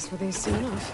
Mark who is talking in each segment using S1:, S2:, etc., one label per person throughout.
S1: place were these soon enough.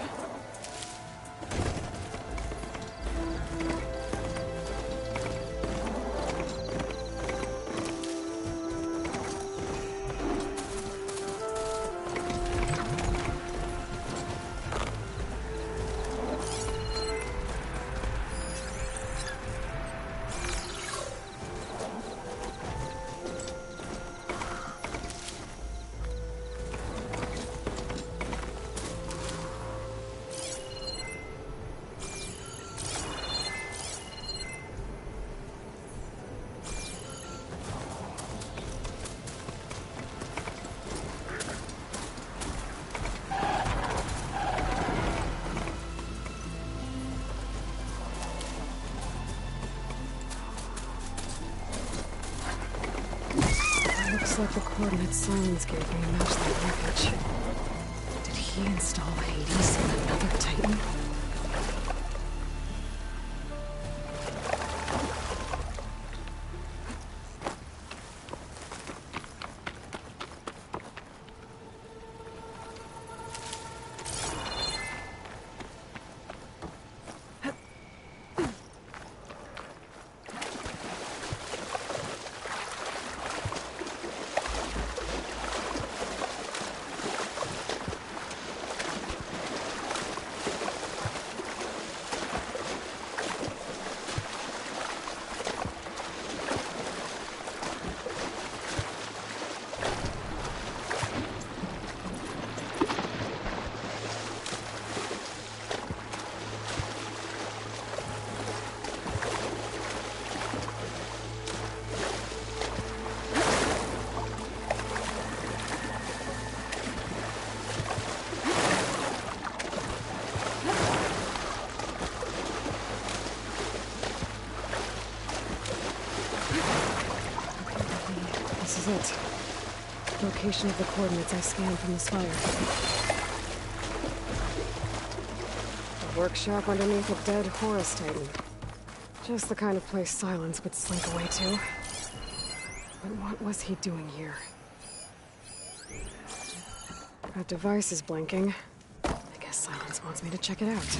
S1: Looks like the coordinates Silence gave me match that wreckage. Did he install Hades in another Titan? It. Location of the coordinates I scanned from the spire. A workshop underneath a dead Horus Titan. Just the kind of place Silence would slink away to. But what was he doing here? That device is blinking. I guess Silence wants me to check it out.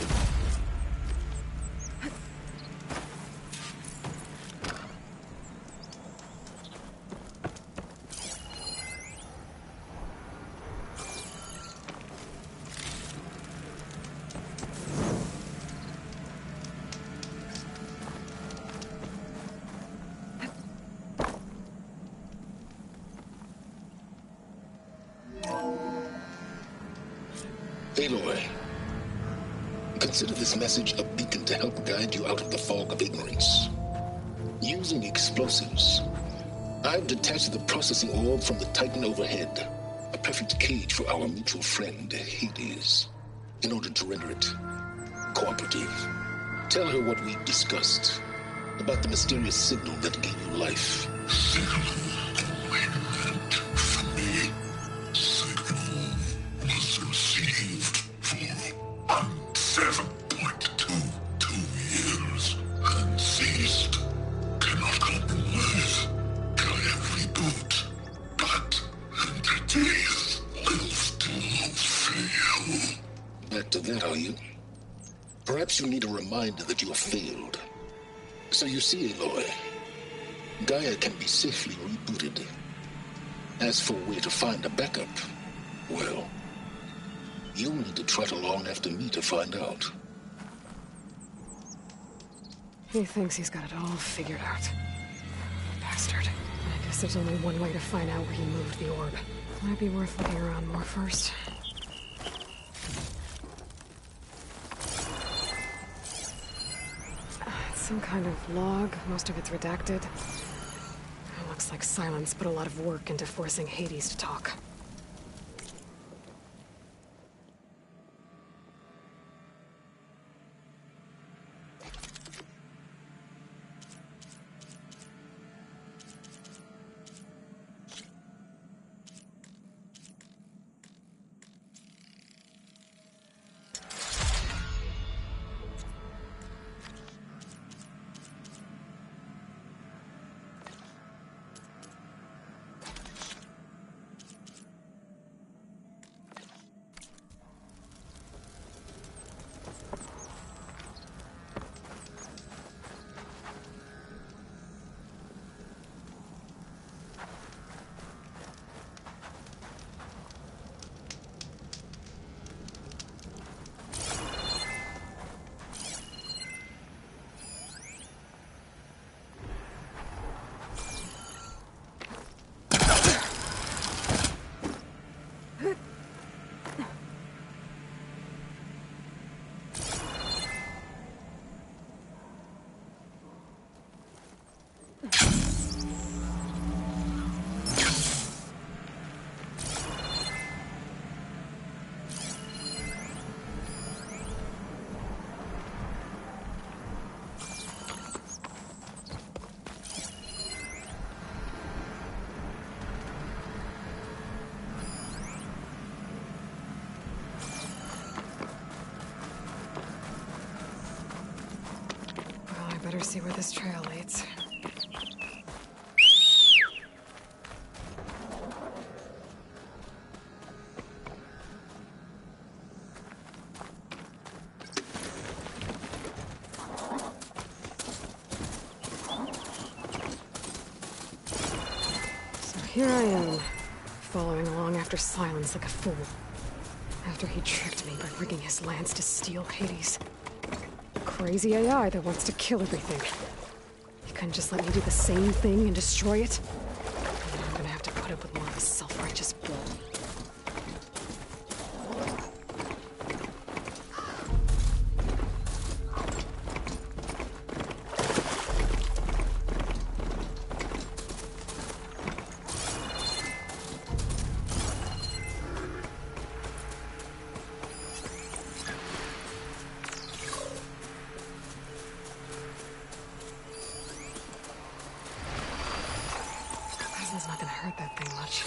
S2: Aloy, consider this message a beacon to help guide you out of the fog of ignorance. Using explosives, I've detached the processing orb from the Titan overhead, a perfect cage for our mutual friend, Hades, in order to render it cooperative. Tell her what we discussed about the mysterious signal that gave you life.
S3: Signal meant for me. Signal was received for 7.22 years and ceased. Cannot compromise. Can reboot. But entities will still fail.
S2: Back to that, are you? Perhaps you need a reminder that you have failed. So you see, Aloy, Gaia can be safely rebooted. As for where to find a backup, well, you'll need to trot along after me to find out.
S1: He thinks he's got it all figured out. Bastard. I guess there's only one way to find out where he moved the orb. Might be worth looking around more first. Some kind of log, most of it's redacted. Looks like Silence put a lot of work into forcing Hades to talk. see where this trail leads. So here I am, following along after Silence like a fool. After he tricked me by rigging his lance to steal Hades. Crazy AI that wants to kill everything. You couldn't just let me do the same thing and destroy it? And now I'm gonna have to put up with more of his self-righteous bull. It's not gonna hurt that thing much.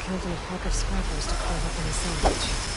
S1: Counting a pack of scrappers to carve up in a sandwich.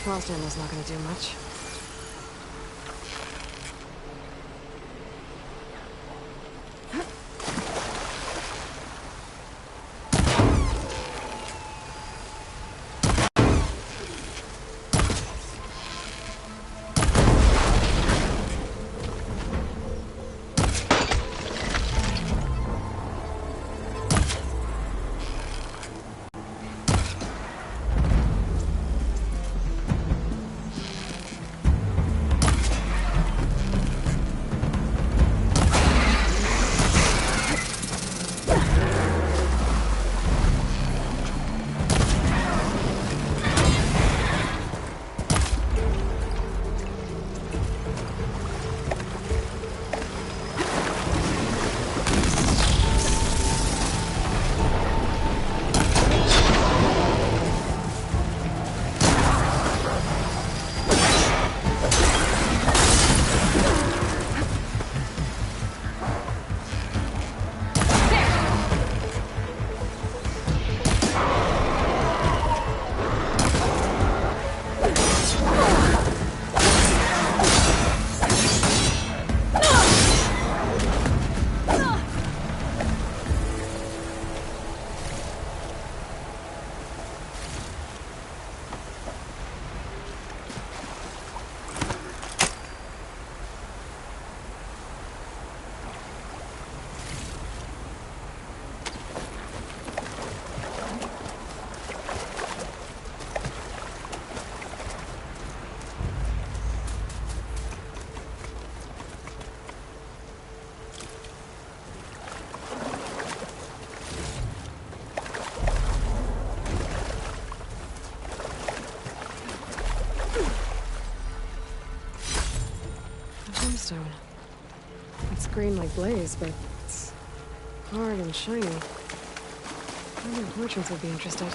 S1: Frost ammo's not gonna do much. stone. It's green like blaze, but it's hard and shiny. I wonder if merchants would be interested.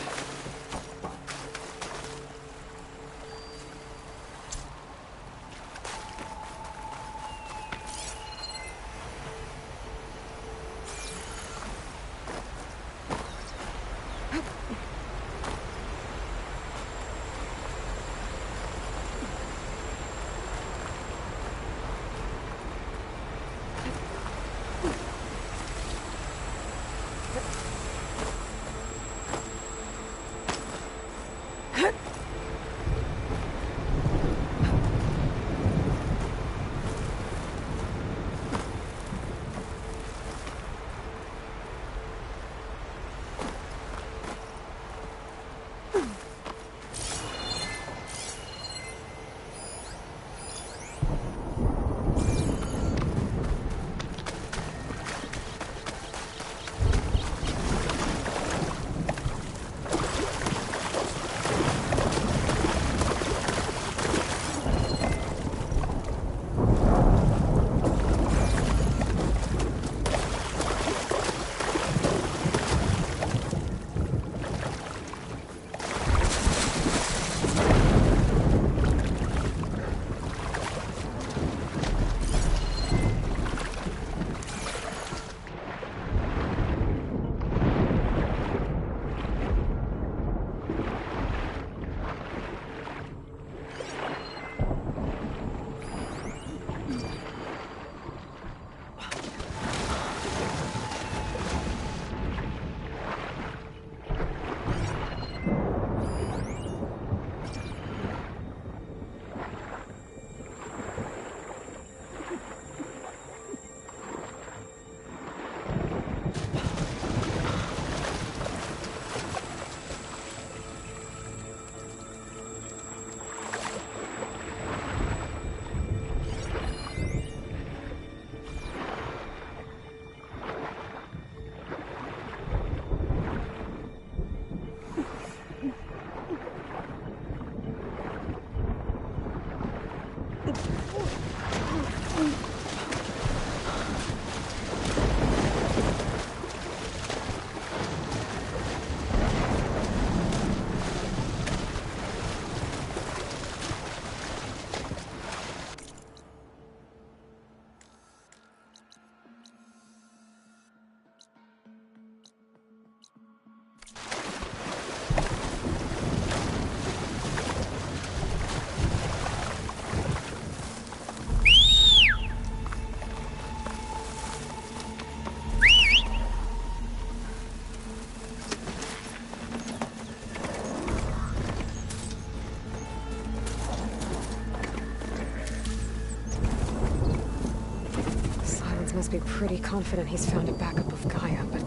S1: Must be pretty confident he's found a backup of Gaia, but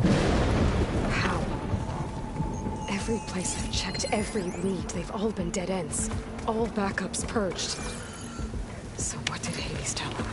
S1: how? Every place I've checked, every lead, they've all been dead ends. All backups purged. So what did Hades tell him?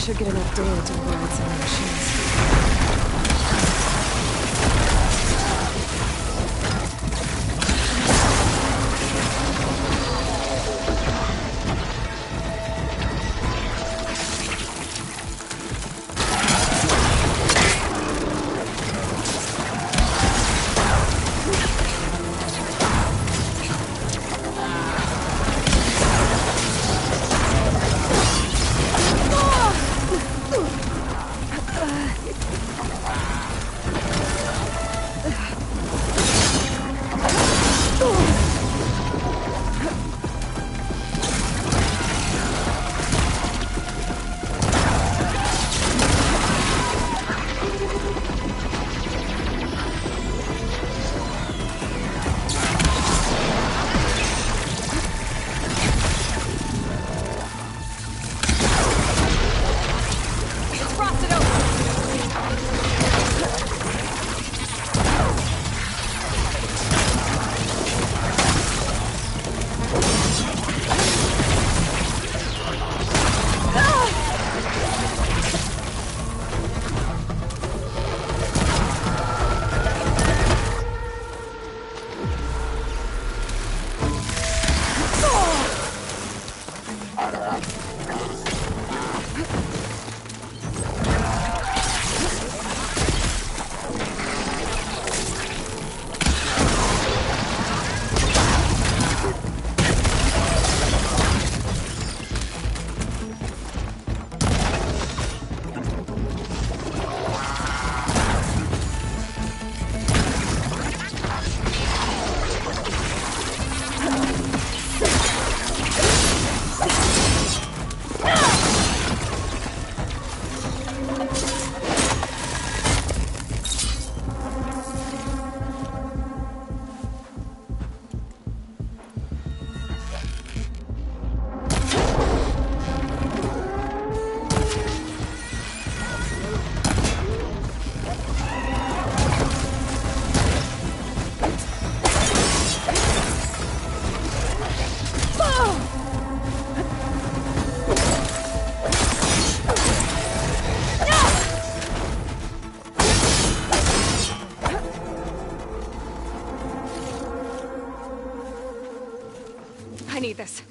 S1: should get enough data to override some of the machines. I need this.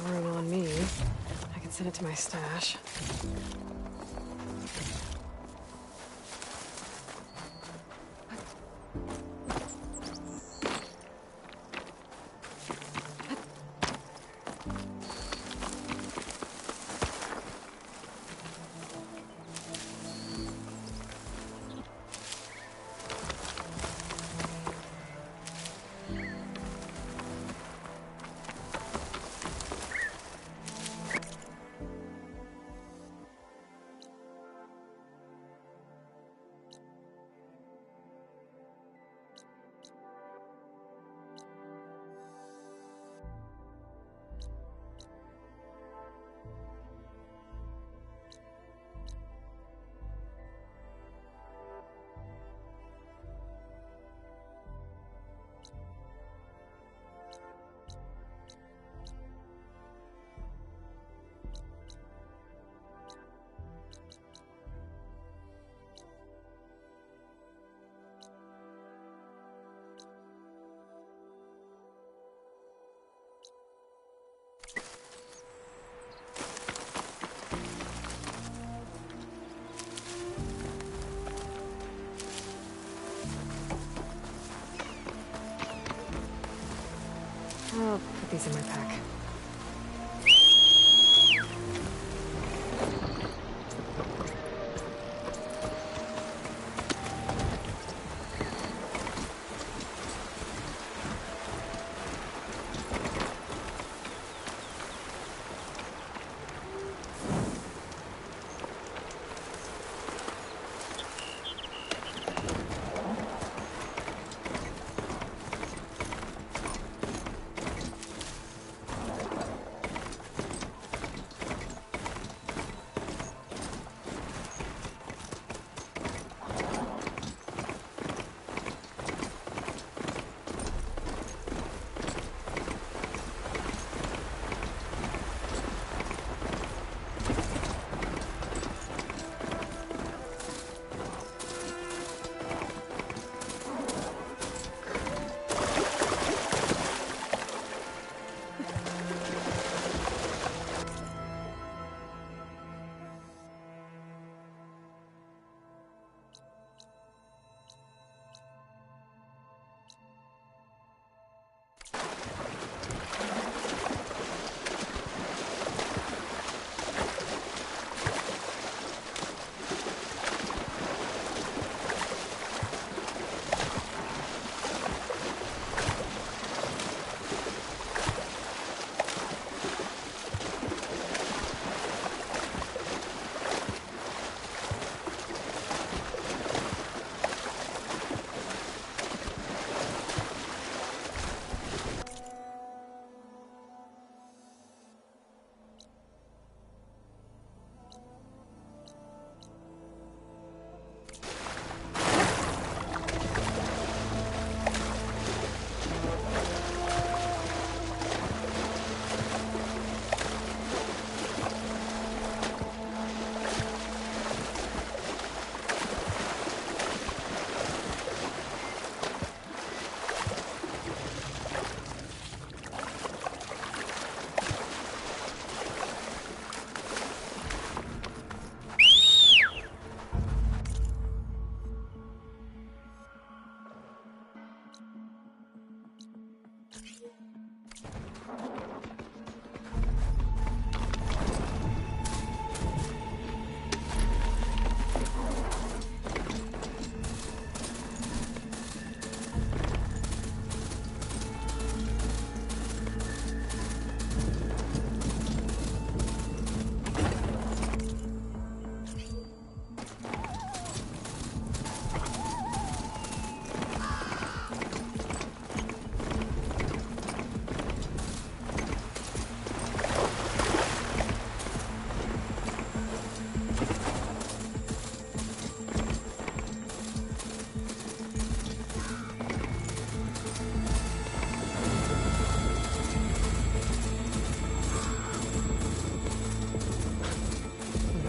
S1: Room on me. I can send it to my stash. I'll put these in my pack.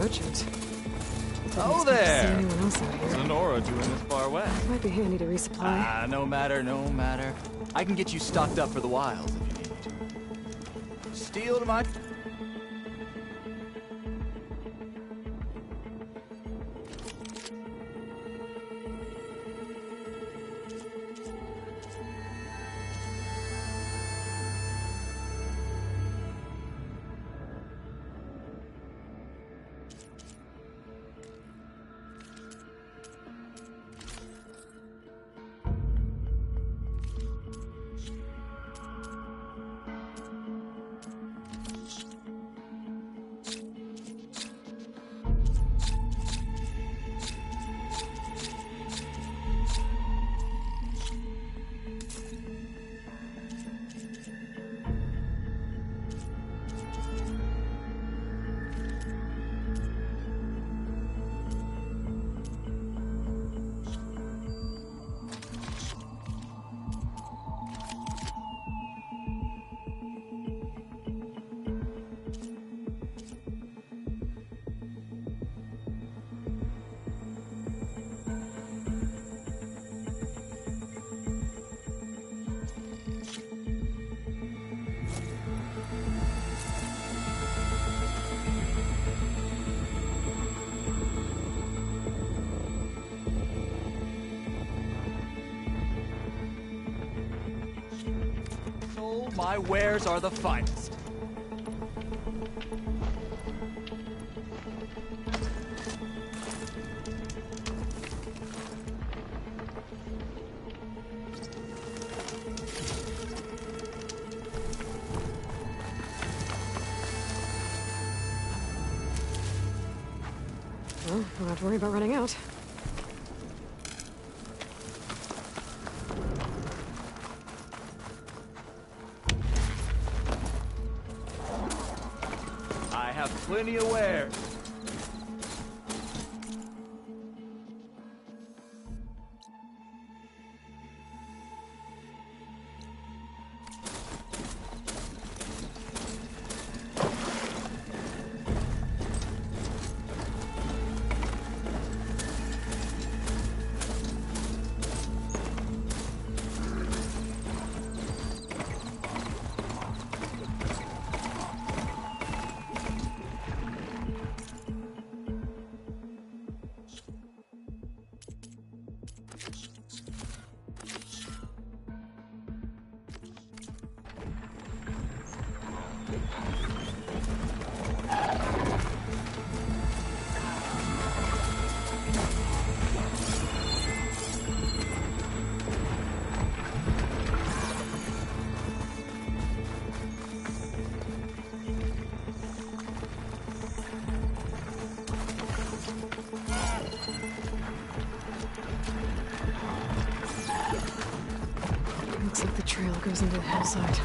S1: urgent.
S4: Oh
S1: Didn't expect to see
S4: there!
S1: anyone else out here.
S4: Sonora doing this far west.
S1: Might be handy to resupply.
S4: Ah, no matter, no matter. I can get you stocked up for the wilds if you need. Steal to my... My wares are the finest.
S1: Well, don't have to worry about running out.
S4: I have plenty of wares.
S1: Looks like the trail goes into the hillside.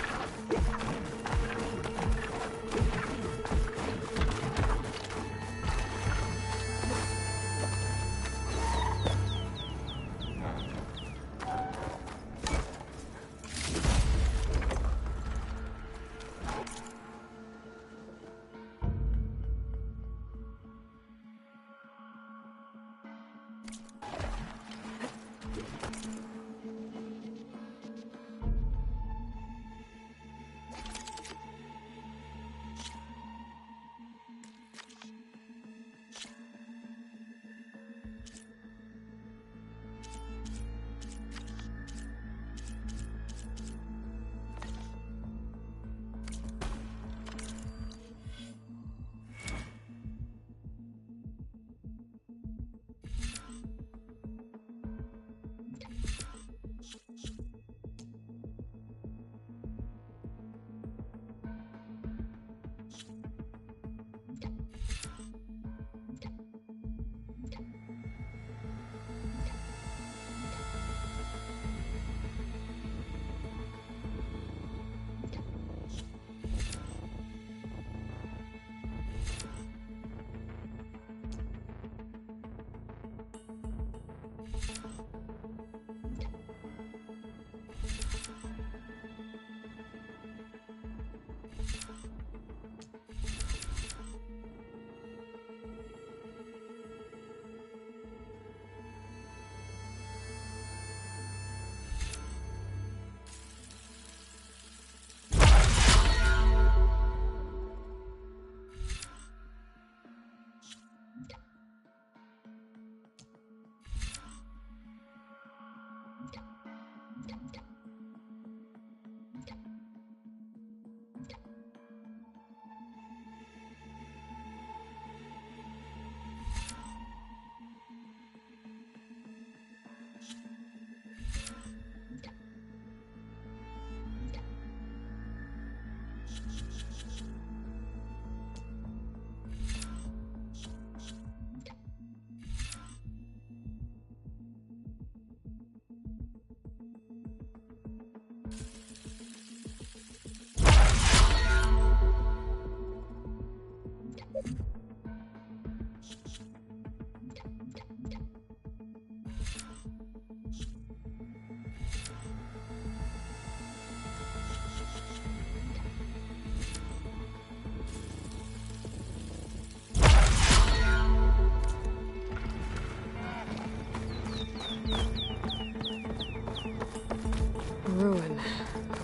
S1: ruin.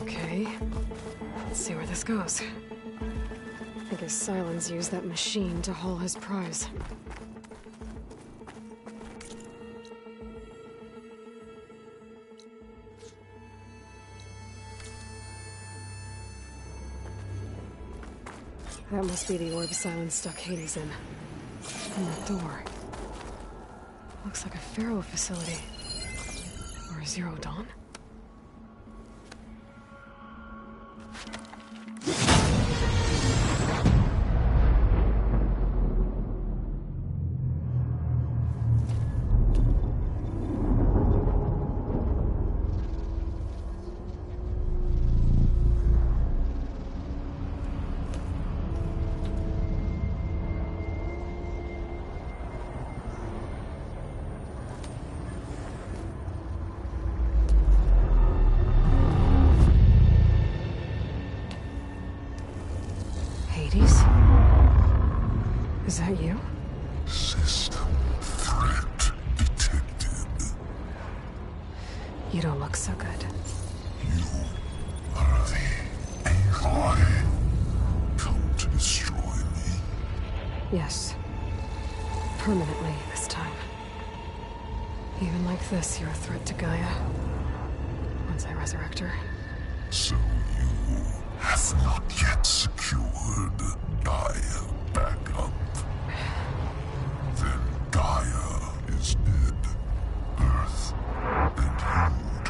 S1: Okay. Let's see where this goes. I guess Silence used that machine to haul his prize. That must be the orb Silence stuck Hades in. And the door. Looks like a Pharaoh facility. Or a Zero Dawn? Is that you?
S3: System threat detected.
S1: You don't look so good.
S3: You are the Aloy. Come to destroy me.
S1: Yes. Permanently this time. Even like this, you're a threat to Gaia. Once I resurrect her.
S3: So you have not yet secured Gaia back up. Then Gaia is dead. Earth and you doomed.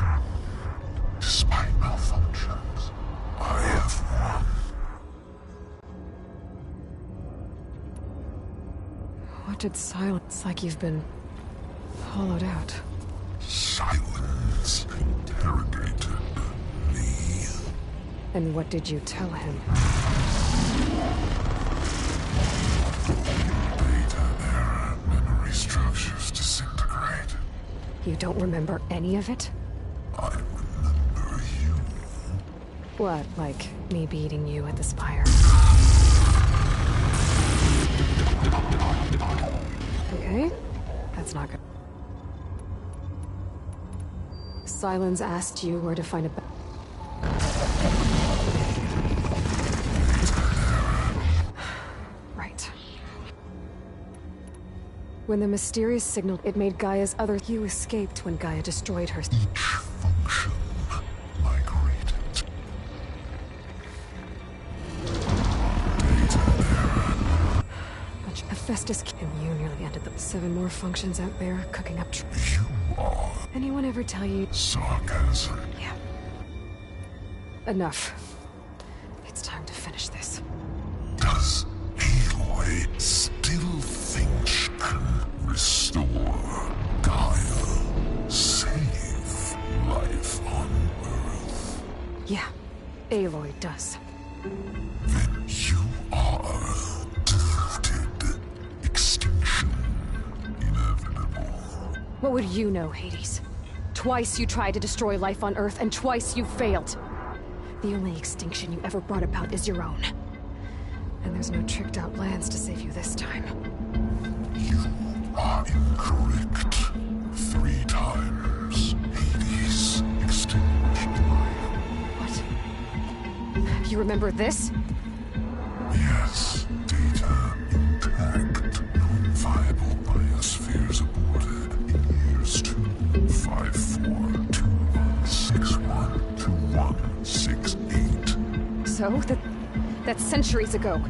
S3: Despite malfunctions, I have won.
S1: What did Silence like you've been hollowed out?
S3: Silence interrogated me.
S1: And what did you tell him?
S3: Data error, memory structures disintegrate.
S1: You don't remember any of it?
S3: I remember you.
S1: What, like me beating you at the spire? Okay, that's not good. Silence asked you where to find a Right. When the mysterious signal, it made Gaia's other... You escaped when Gaia destroyed her.
S3: Each function migrated. Data error.
S1: But Hephaestus and you nearly ended the 7 more functions out there cooking up...
S3: You are
S1: Anyone ever tell you...
S3: sarcasm.
S1: Yeah. Enough. It's time to finish this.
S3: Does Aloy still think she can restore Gaia? Save life on Earth?
S1: Yeah, Aloy does.
S3: Then you are deluded. Extinction inevitable.
S1: What would you know, Hades? Twice you tried to destroy life on Earth, and twice you failed. The only extinction you ever brought about is your own. And there's no tricked-out plans to save you this time.
S3: You are incorrect. 3 times. Hades extinguished life.
S1: What? You remember this?
S3: Yes, data intact. Non-viable biospheres aborted in years 254, 2161, 2168.
S1: So? That's centuries ago.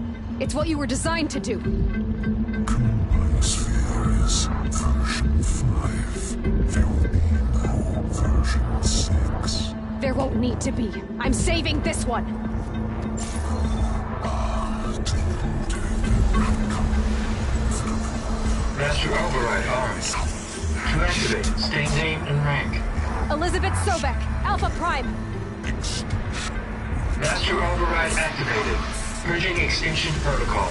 S1: It's what you were designed to do.
S3: Current biosphere is version 5. There will be no version 6.
S1: There won't need to be. I'm saving this one.
S5: Master override armed. To activate, state name and rank.
S1: Elizabeth Sobek, Alpha Prime.
S5: Master override activated. Purging extinction protocol.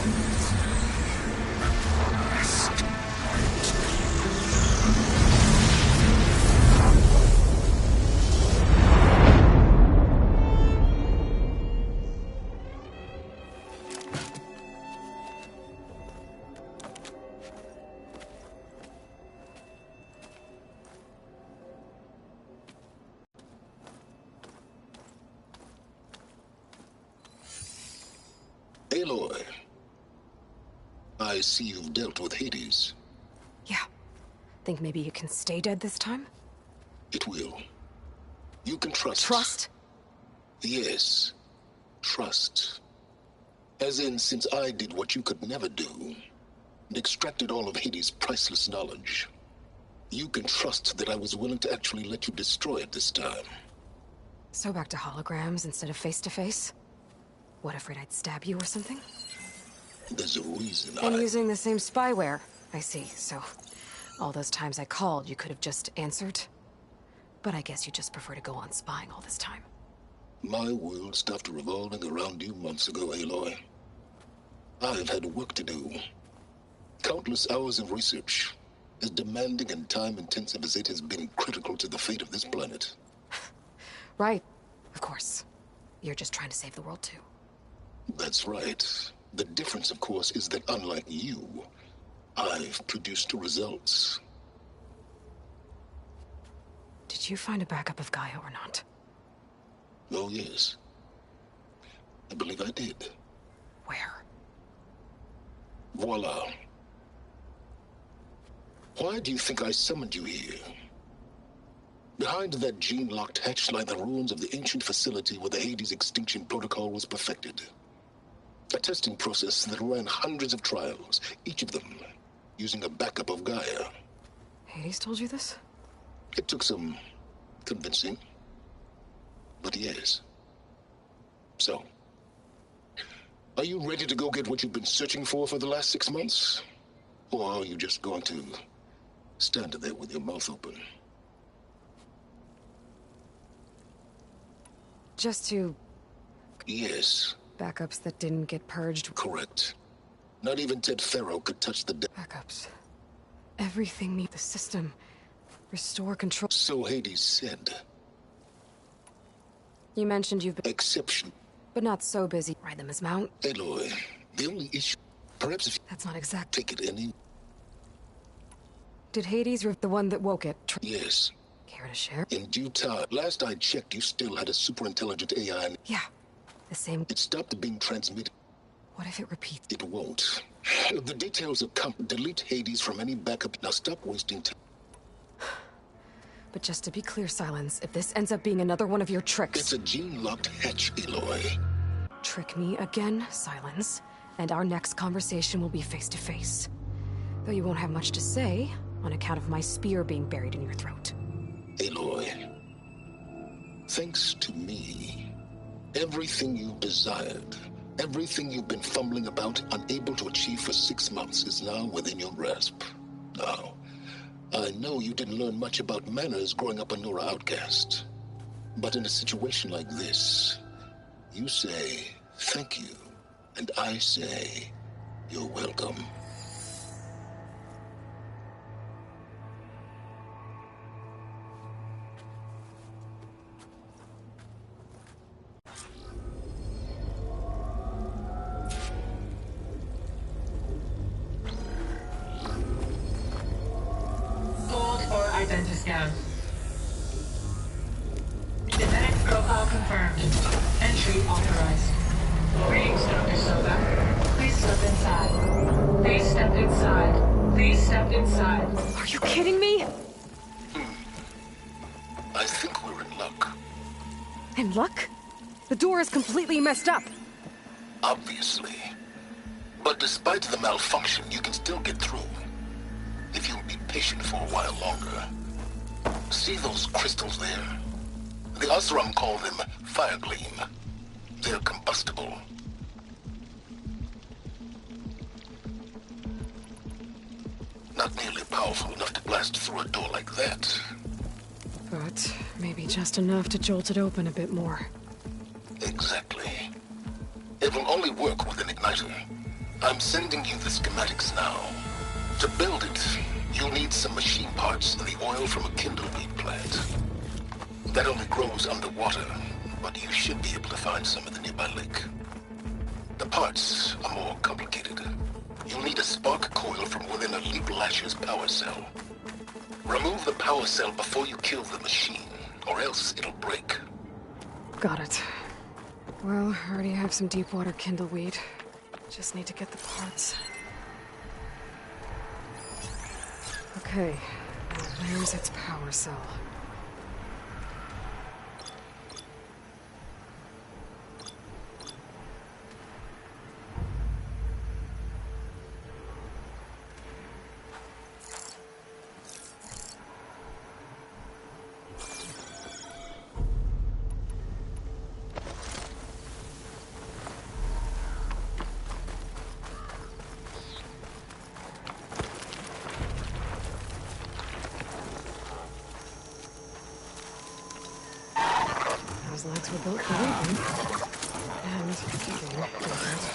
S2: Aloy, I see you've dealt with Hades.
S1: Yeah. Think maybe you can stay dead this time?
S2: It will. You can trust.
S1: Trust?
S2: Yes. Trust. As in, since I did what you could never do, and extracted all of Hades' priceless knowledge, you can trust that I was willing to actually let you destroy it this time.
S1: So back to holograms instead of face-to-face? What, afraid I'd stab you or something?
S2: There's a reason
S1: And using the same spyware. I see, so all those times I called, you could have just answered? But I guess you just prefer to go on spying all this time.
S2: My world stopped revolving around you months ago, Aloy. I've had work to do. Countless hours of research, as demanding and time-intensive as it has been critical to the fate of this planet.
S1: Right, of course. You're just trying to save the world, too.
S2: That's right. The difference, of course, is that unlike you, I've produced results.
S1: Did you find a backup of Gaia or not?
S2: Oh, yes. I believe I did.
S1: Where?
S2: Voila. Why do you think I summoned you here? Behind that gene-locked hatch lie the ruins of the ancient facility where the Hades extinction protocol was perfected. A testing process that ran hundreds of trials, each of them using a backup of Gaia.
S1: Hades told you this?
S2: It took some convincing, but yes. So, are you ready to go get what you've been searching for the last 6 months? Or are you just going to stand there with your mouth open?
S1: Just to...
S2: Yes.
S1: Backups that didn't get purged.
S2: Correct. Not even Ted Farrow could touch the
S1: Backups. Everything need the system. Restore control.
S2: So Hades said.
S1: You mentioned you've been...
S2: Exception.
S1: But not so busy. Ride them as mount.
S2: Aloy, the only issue... Perhaps if you
S1: That's not exact.
S2: take it any...
S1: Did Hades the one that woke it?
S2: Yes.
S1: Care to share?
S2: In due time. Last I checked, you still had a super-intelligent AI and
S1: Yeah. The same...
S2: it stopped being transmitted.
S1: What if it repeats?
S2: It won't. The details of delete Hades from any backup. Now stop wasting time.
S1: But just to be clear, Silence, if this ends up being another one of your tricks...
S2: It's a gene-locked hatch, Aloy.
S1: Trick me again, Silence, and our next conversation will be face-to-face. Though you won't have much to say, on account of my spear being buried in your throat.
S2: Aloy, thanks to me, everything you desired, everything you've been fumbling about, unable to achieve for 6 months, is now within your grasp. Now, I know you didn't learn much about manners growing up a Nora outcast. But in a situation like this, you say, thank you, and I say, you're welcome.
S5: Hold or identiscan. Genetic profile confirmed. Entry authorized. Greetings, Dr. Soda. Please step inside. Please step inside. Please step inside.
S1: Are you kidding me?
S2: I think we're in luck.
S1: In luck? The door is completely messed up.
S2: Obviously. But despite the malfunction, you can still get through. If you'll be patient for a while longer. See those crystals there? The Osram call them fire gleam. They're combustible. Not nearly powerful enough to blast through a door like that.
S1: But maybe just enough to jolt it open a bit more.
S2: Exactly. It will only work with an igniter. I'm sending you the schematics now. To build it, you'll need some machine parts and the oil from a kindleweed plant. That only grows underwater, but you should be able to find some in the nearby lake. The parts are more complicated. You'll need a spark coil from within a Leap Lasher's power cell. Remove the power cell before you kill the machine, or else it'll break.
S1: Got it. Well, I already have some deep water kindleweed. Just need to get the parts. Okay, now where's its power cell? Those legs were built for leaping. And kicking different.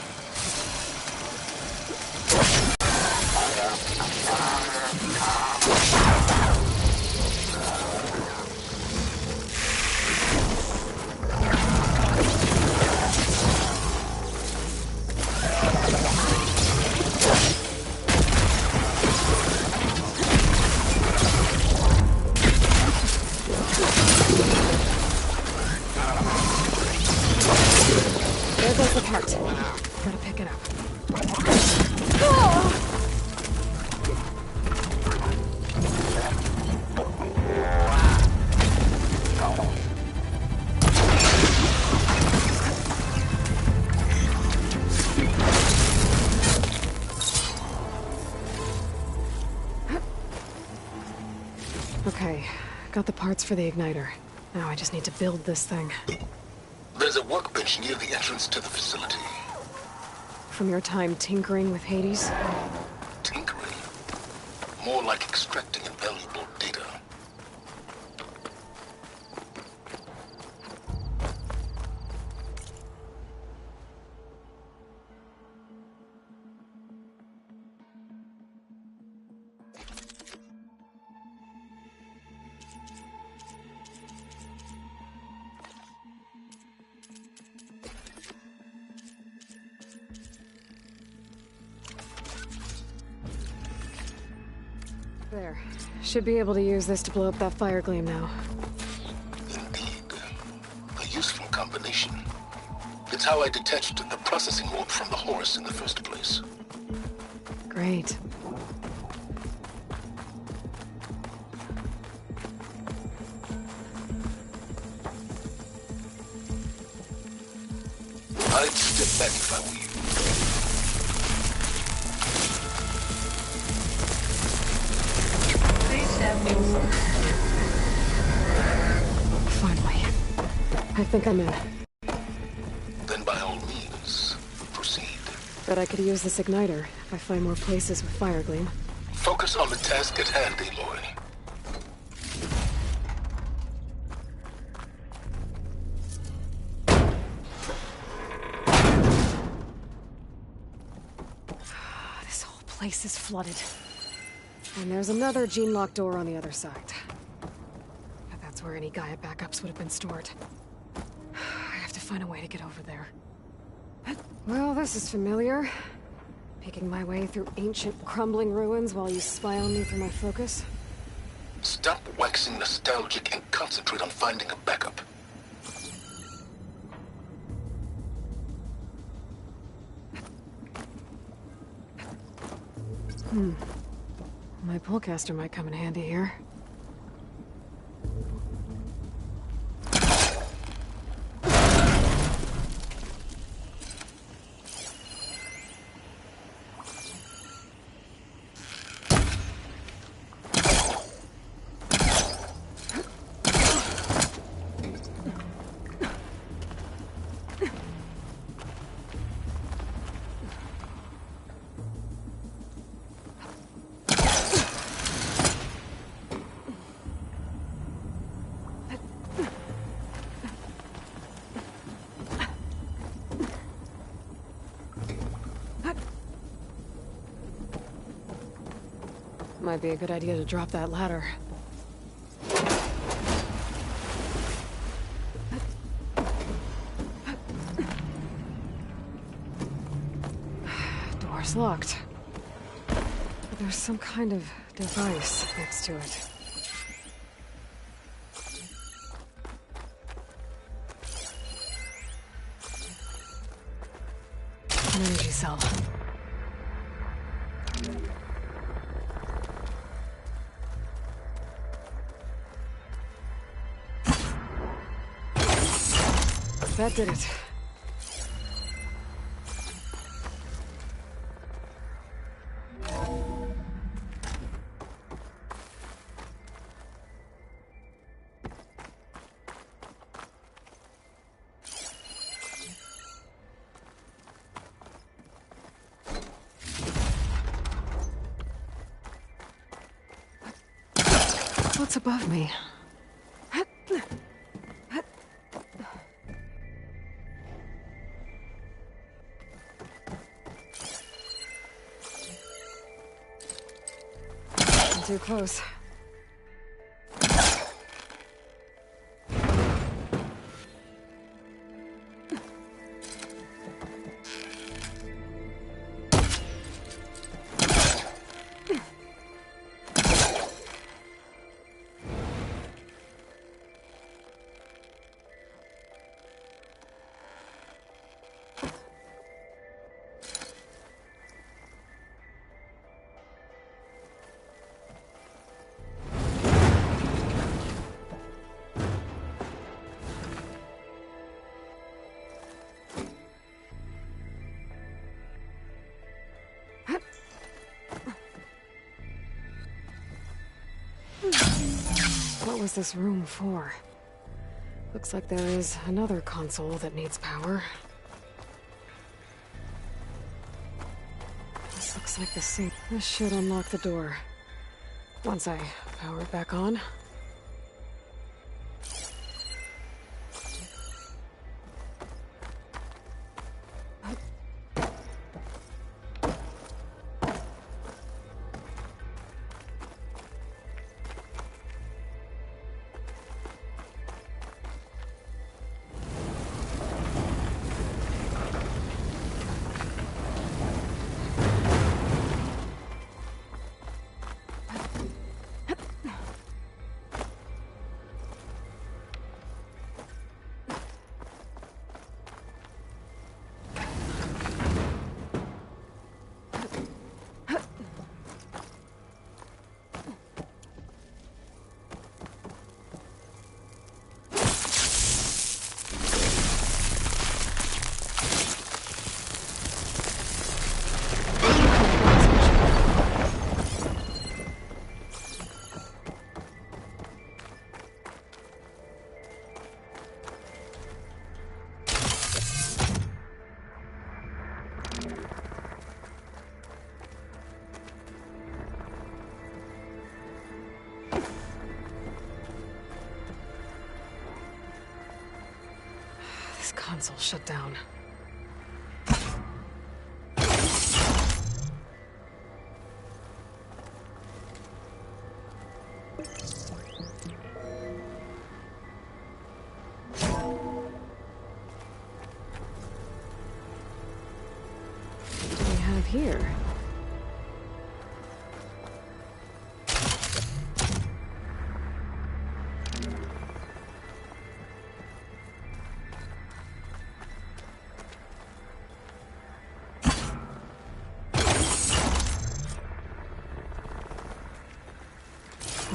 S1: There goes the part. Gotta pick it up. Okay, got the parts for the igniter. Now I just need to build this thing.
S2: There's a workbench near the entrance to the facility.
S1: From your time tinkering with Hades?
S2: Tinkering? More like extracting invaluable data.
S1: There. Should be able to use this to blow up that fire gleam now.
S2: Indeed. A useful combination. It's how I detached the processing orb from the Horus in the first place.
S1: Great.
S2: I'd step back if I were you.
S1: Finally. I think I'm in.
S2: Then by all means, proceed.
S1: Bet I could use this igniter if I find more places with fire gleam.
S2: Focus on the task at hand, Aloy.
S1: This whole place is flooded. And there's another gene-locked door on the other side. But that's where any Gaia backups would have been stored. I have to find a way to get over there. Well, this is familiar. Picking my way through ancient, crumbling ruins while you spy on me through my focus.
S2: Stop waxing nostalgic and concentrate on finding a backup.
S1: My pullcaster might come in handy here. Might be a good idea to drop that ladder. Door's locked. But there's some kind of device next to it. An energy cell. That did it. What's above me? I'm too close. What was this room for? Looks like there is another console that needs power. This looks like the same. This should unlock the door. Once I power it back on. This console shut down. What do we have here?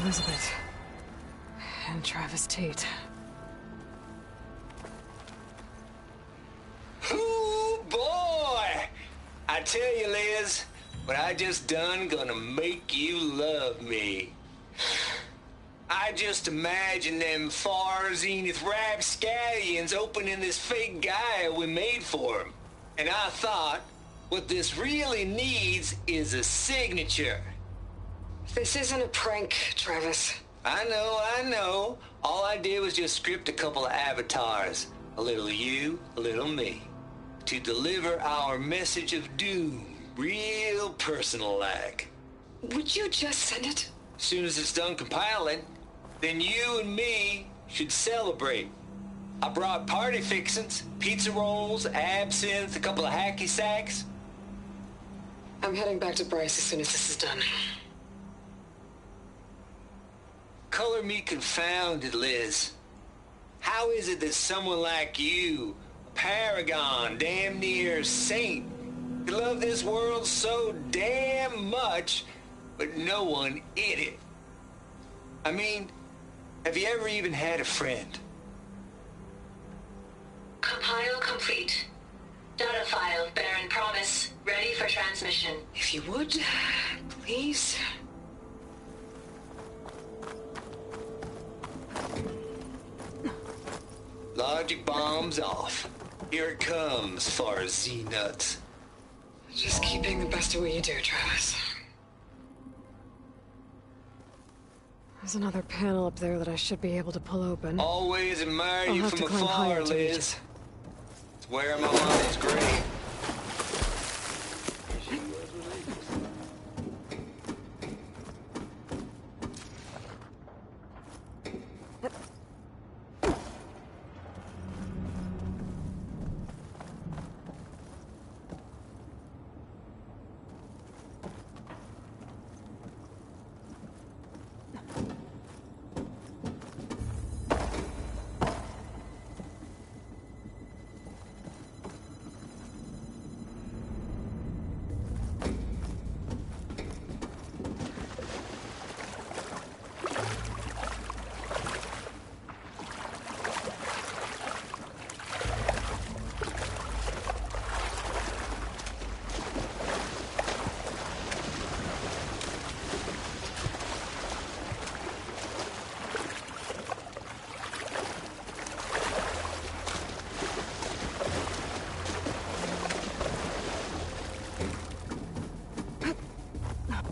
S1: Elizabeth and Travis Tate.
S6: Ooh, boy! I tell you, Liz, what I just done gonna make you love me. I just imagine them far zenith rapscallions opening this fake guy we made for him. And I thought, what this really needs is a signature.
S1: This isn't a prank, Travis.
S6: I know. All I did was just script a couple of avatars. A little you, a little me. To deliver our message of doom, real personal-like.
S1: Would you just send it?
S6: As soon as it's done compiling, then you and me should celebrate. I brought party fixins, pizza rolls, absinthe, a couple of hacky sacks.
S1: I'm heading back to Bryce as soon as this is done.
S6: Color me confounded, Liz. How is it that someone like you, a paragon, damn near saint, You love this world so damn much, but no one in it. I mean, have you ever even had a friend?
S5: Compile complete. Data file, Baron Promise, ready for transmission.
S1: If you would, please.
S6: Logic bomb's off. Here it comes, far Z-nuts.
S1: Just keep being the best at what you do, Travis. There's another panel up there that I should be able to pull open.
S6: Always admire
S1: I'll
S6: you
S1: have
S6: from
S1: to climb
S6: afar,
S1: higher to reach
S6: Liz.
S1: it.
S6: It's where my mom's grave.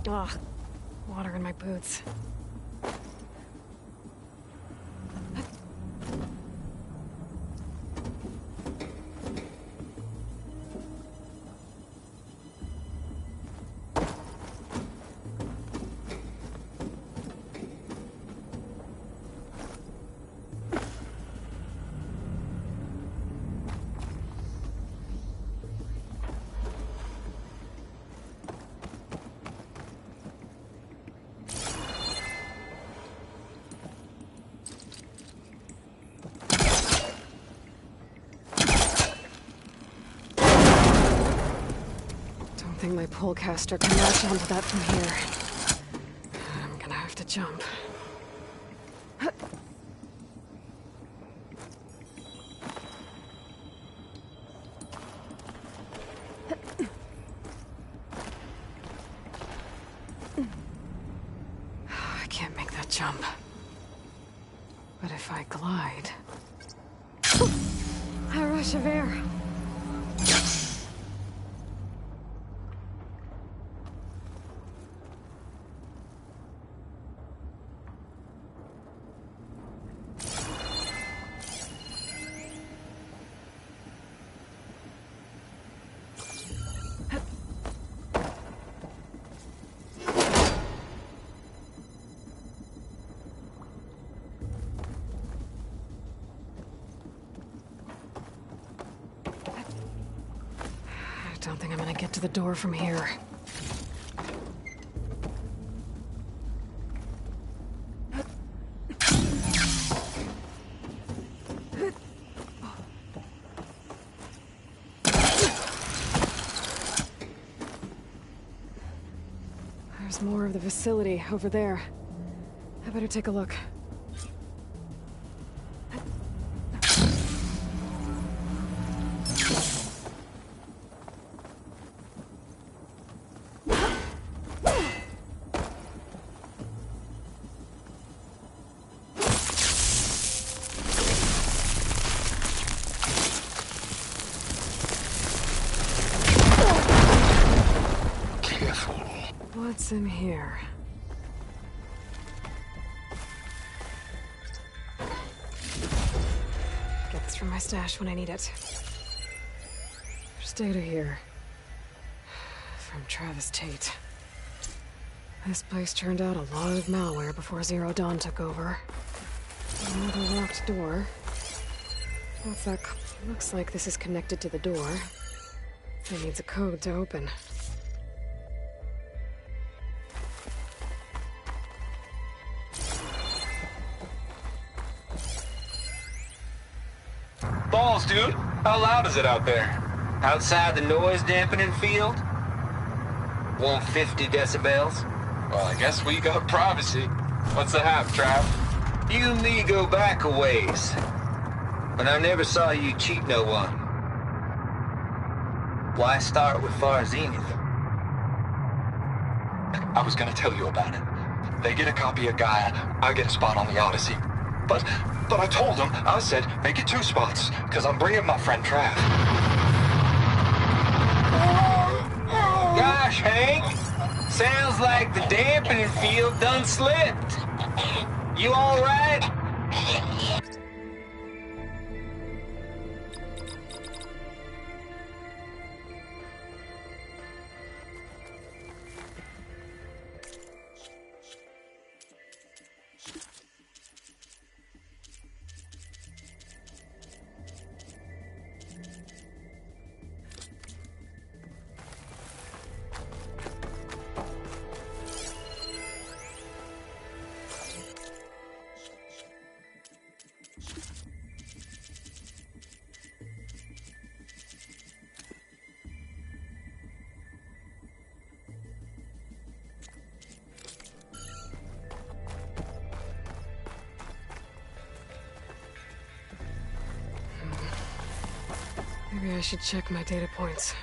S1: Ugh, water in my boots. I think my polecaster can latch onto that from here. I'm gonna have to jump. I can't make that jump. But if I glide... A rush of air. I don't think I'm gonna get to the door from here. There's more of the facility over there. I better take a look. What's in here? Get this from my stash when I need it. There's data here. From Travis Tate. This place turned out a lot of malware before Zero Dawn took over. Another locked door. What's that? Looks like this is connected to the door. It needs a code to open.
S7: Balls, dude. How loud is it out there?
S6: Outside the noise dampening field? 150 decibels?
S7: Well, I guess we got privacy. What's the hap, Trav?
S6: You and me go back a ways. But I never saw you cheat no one. Why start with Far Zenith?
S7: I was gonna tell you about it. They get a copy of Gaia, I get a spot on the Odyssey. But I told them, I said, make it 2 spots, because I'm bringing my friend Trav.
S6: Gosh, Hank! Sounds like the dampening field done slipped. You all right?
S1: Maybe I should check my data points.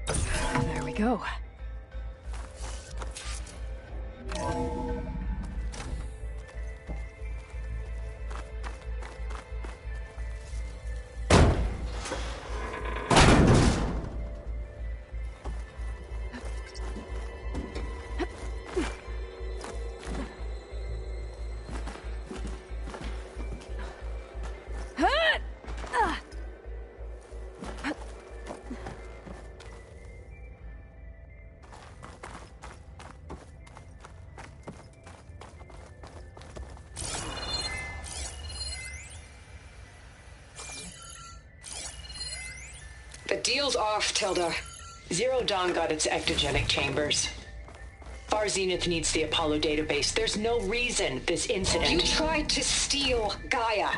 S1: There we go.
S8: The deal's off, Tilda. Zero Dawn got its ectogenic chambers. Far Zenith needs the Apollo database. There's no reason this incident...
S1: You tried to steal Gaia.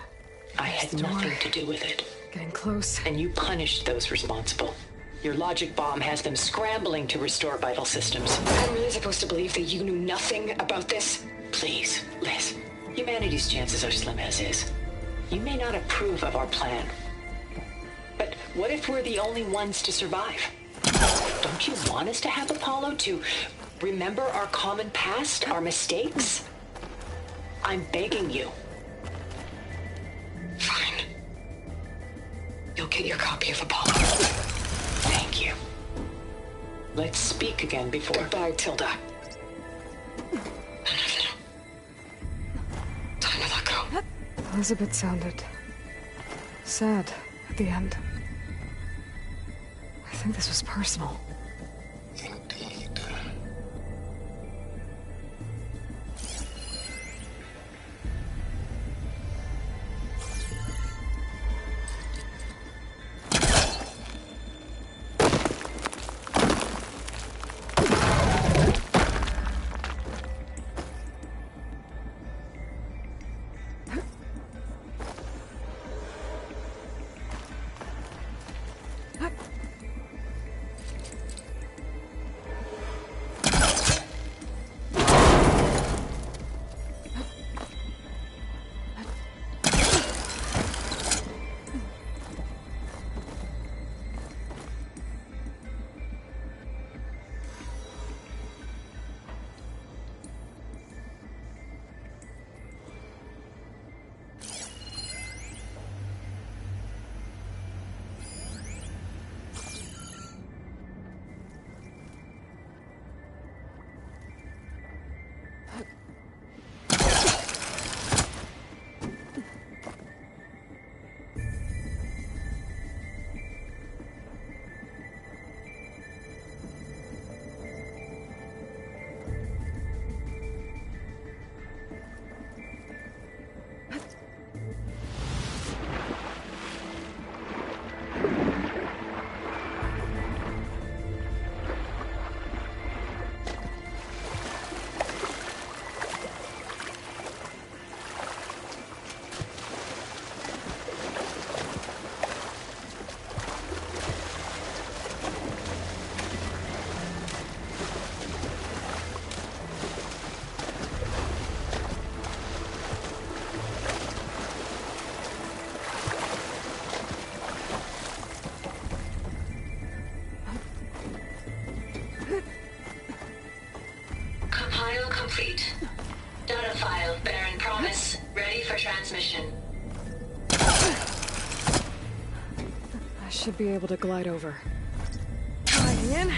S8: I had nothing to do with it.
S1: Getting close.
S8: And you punished those responsible. Your logic bomb has them scrambling to restore vital systems.
S1: I'm really supposed to believe that you knew nothing about this?
S8: Please, Liz. Humanity's chances are slim as is. You may not approve of our plan. But what if we're the only ones to survive? Don't you want us to have Apollo to remember our common past, our mistakes? I'm begging you.
S1: Fine. You'll get your copy of Apollo.
S8: Thank you. Let's speak again before...
S1: Goodbye, Tilda. Time to let go. Elizabeth sounded sad at the end. I think this was personal.
S2: Indeed.
S5: complete. Data file, Baron Promise, ready for transmission.
S1: I should be able to glide over. Gliding in.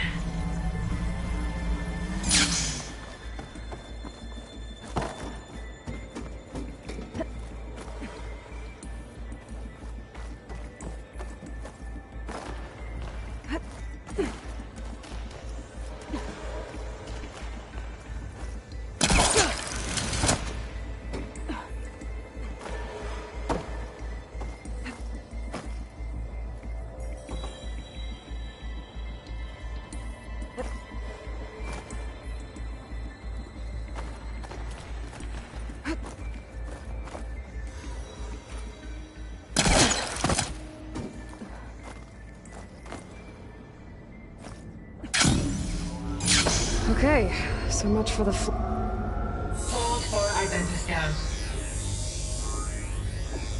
S1: Okay, so much for the
S5: Hold for identiscan.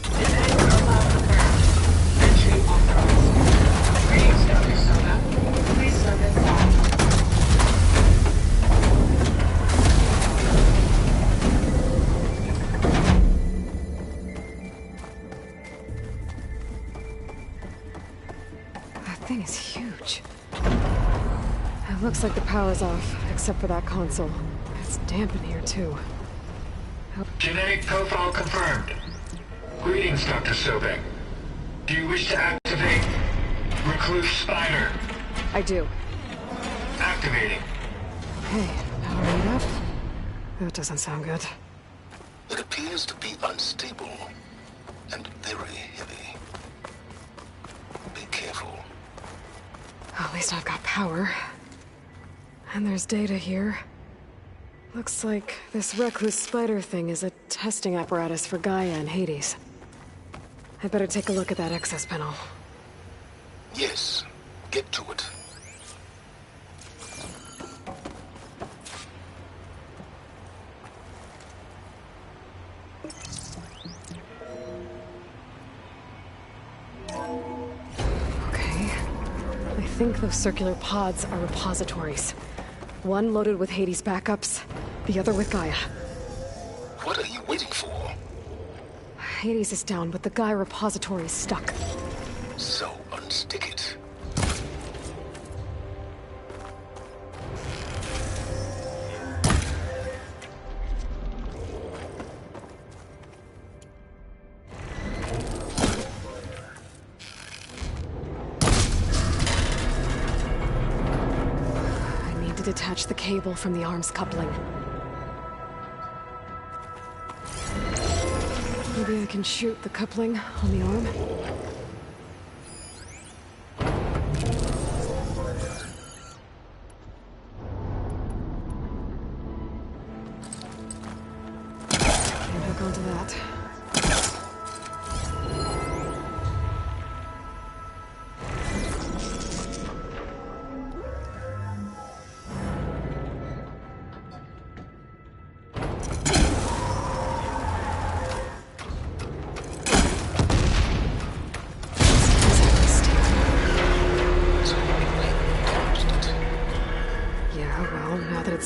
S5: Genetic profile confirmed. Entry authorized. Greetings, Dr. Soda. Please step inside.
S1: That thing is huge. It looks like the power's off, except for that console. It's damp in here, too.
S5: Genetic profile confirmed. Greetings, Dr. Sobek. Do you wish to activate Recluse Spider?
S1: I do.
S5: Activating.
S1: Hey, powering it up? That doesn't sound good.
S2: It appears to be unstable and very heavy. Be careful.
S1: At least I've got power. And there's data here. Looks like this Recluse Spider thing is a testing apparatus for Gaia and Hades. I'd better take a look at that access panel.
S2: Yes, get to it.
S1: Okay. I think those circular pods are repositories. One loaded with Hades backups, the other with Gaia.
S2: What are you waiting for?
S1: Hades is down, but the Gaia repository is stuck.
S2: So unstick it.
S1: Detach the cable from the arm's coupling. Maybe I can shoot the coupling on the arm. And hook onto that.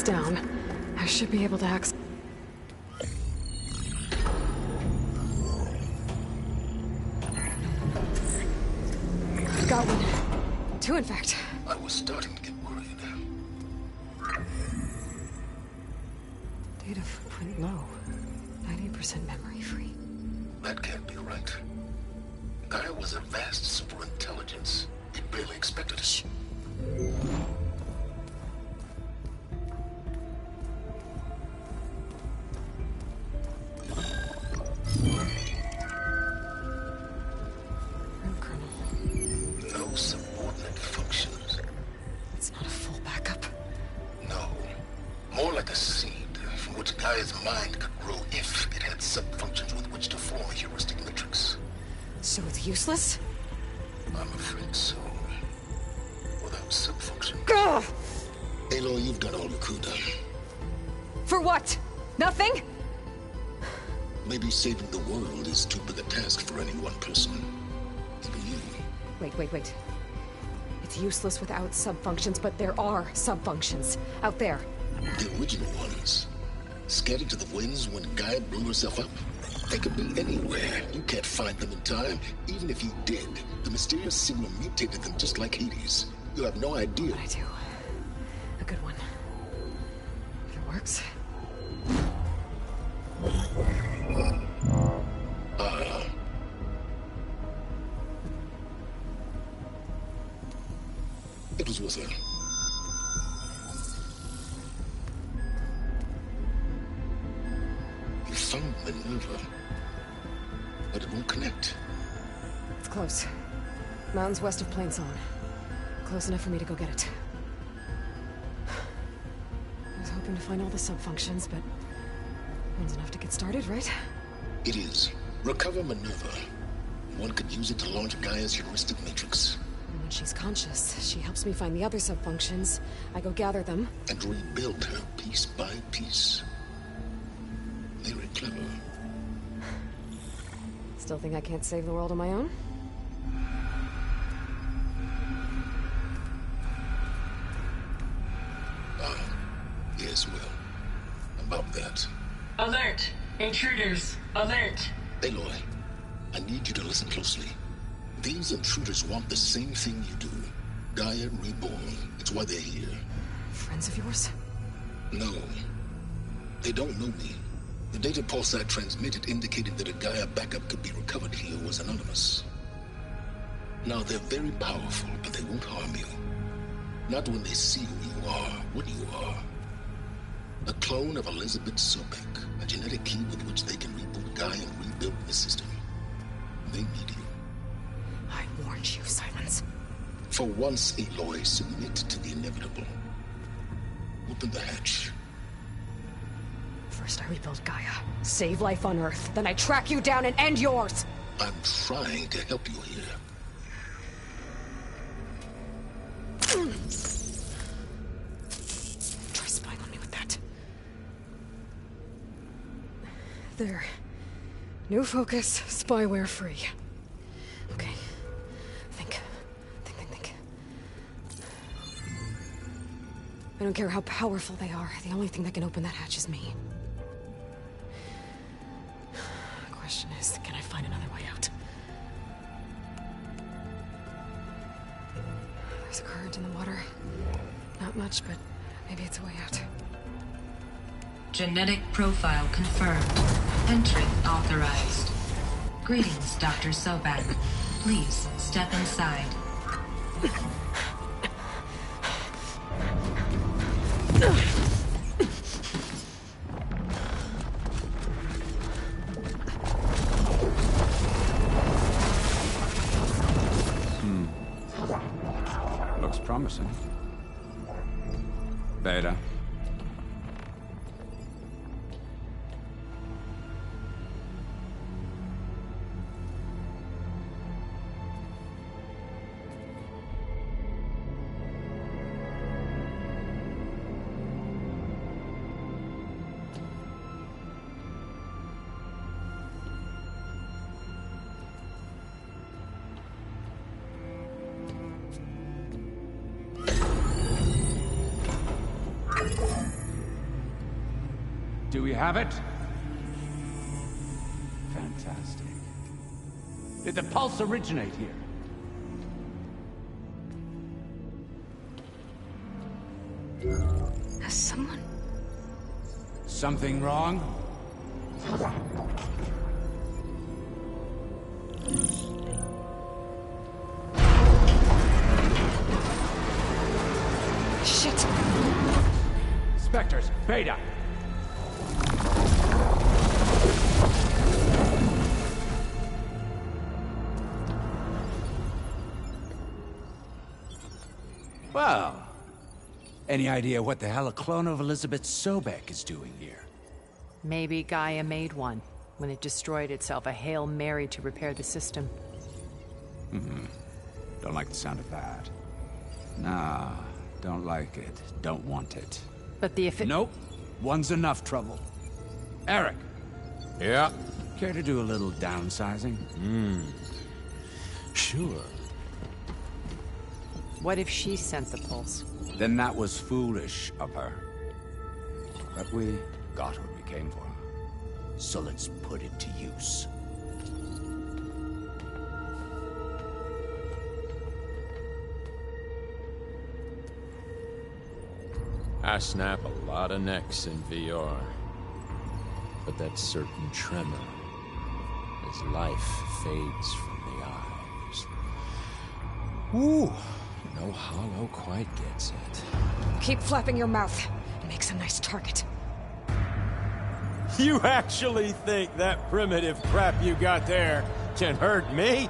S1: Down. I should be able to access. Got one. Two, in fact.
S2: I was starting to get worried.
S1: Data footprint low. 90% memory free.
S2: That can't be right. Gaia was a vast superintelligence. It barely expected it. No subordinate functions.
S1: It's not a full backup.
S2: No. More like a seed from which Gaia's mind could grow if it had sub-functions with which to form a heuristic matrix.
S1: So it's useless?
S2: I'm afraid so. Without sub-function.
S1: Ugh!
S2: Aloy, you've done all you could.
S1: For what? Nothing?
S2: Maybe saving the world is too big a task for any one person. Even you.
S1: Wait. It's useless without sub-functions, but there are sub-functions out there.
S2: The original ones. Scattered to the winds when Gaia blew herself up? They could be anywhere. You can't find them in time. Even if you did, the mysterious signal mutated them just like Hades. You have no idea.
S1: I do. A good one. If it works.
S2: It was with her. You found Minerva, but it won't connect.
S1: It's close. Mountains west of Plainsong. Close enough for me to go get it. I was hoping to find all the sub-functions, but one's enough to get started, right?
S2: It is. Recover Minerva. One could use it to launch Gaia's heuristic matrix.
S1: And when she's conscious, she helps me find the other sub-functions. I go gather them.
S2: And rebuild her piece by piece. Very clever.
S1: Still think I can't save the world on my own?
S2: Yes, well. About that.
S5: Alert! Intruders! Alert!
S2: Aloy, I need you to listen closely. These intruders want the same thing you do. Gaia reborn. It's why they're here.
S1: Friends of yours?
S2: No. They don't know me. The data pulse I transmitted indicated that a Gaia backup could be recovered here was anonymous. Now, they're very powerful, but they won't harm you. Not when they see who you are, what you are. A clone of Elizabeth Sobek, a genetic key with which they can reboot Gaia and rebuild the system. They need you.
S1: I warned you, Silence.
S2: For once, Aloy, submit to the inevitable. Open the hatch.
S1: First I rebuild Gaia, save life on Earth, then I track you down and end yours!
S2: I'm trying to help you here.
S1: Try spying on me with that. There. New focus, spyware free. Okay. Think. I don't care how powerful they are. The only thing that can open that hatch is me. The question is, can I find another way out? There's a current in the water. Not much, but maybe it's a way out.
S5: Genetic profile confirmed. Entry authorized. Greetings, Dr. Sobek. Please step inside.
S9: Looks promising. Beta. Do we have it? Fantastic. Did the pulse originate here?
S1: Has someone...
S9: Something wrong?
S1: Shit!
S9: Spectres, Beta! Well, any idea what the hell a clone of Elizabeth Sobek is doing here?
S10: Maybe Gaia made one when it destroyed itself, a Hail Mary to repair the system.
S9: Don't like the sound of that. Nah, don't like it. Don't want it.
S10: But the
S9: Nope. One's enough trouble. Eric.
S11: Yeah?
S9: Care to do a little downsizing?
S11: Sure.
S10: What if she sent the pulse?
S9: Then that was foolish of her. But we got what we came for. So let's put it to use.
S11: I snap a lot of necks in VR. But that certain tremor as life fades from the eyes. Ooh, no hollow quite gets it.
S1: Keep flapping your mouth. It makes a nice target.
S11: You actually think that primitive crap you got there can hurt me?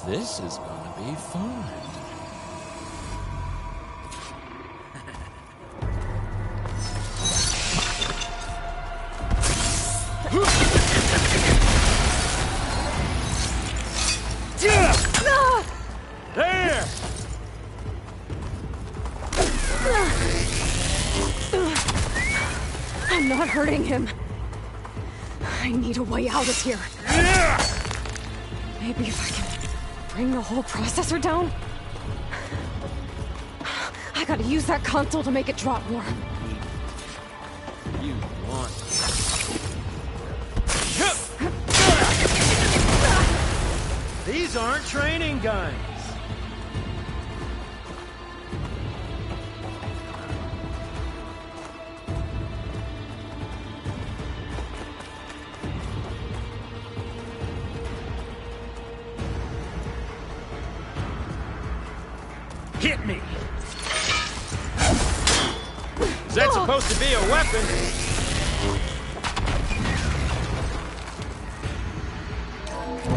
S11: This is gonna be fun. There!
S1: I'm not hurting him. I need a way out of here. Maybe if I can bring the whole processor down? I gotta use that console to make it drop more.
S11: You want... These aren't training guns. Hit me! Is that supposed to be a weapon?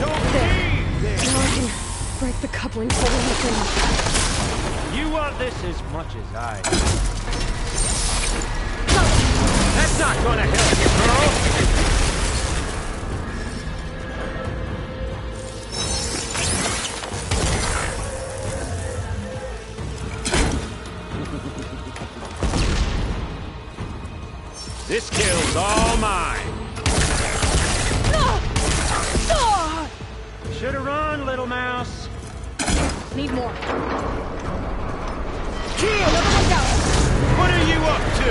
S11: Don't leave there!
S1: Now I can break the coupling holding the thing.
S11: You want this as much as I do. That's not gonna help, girl! This kill's all mine. Should've run, little mouse.
S1: Need more.
S11: What are you up to?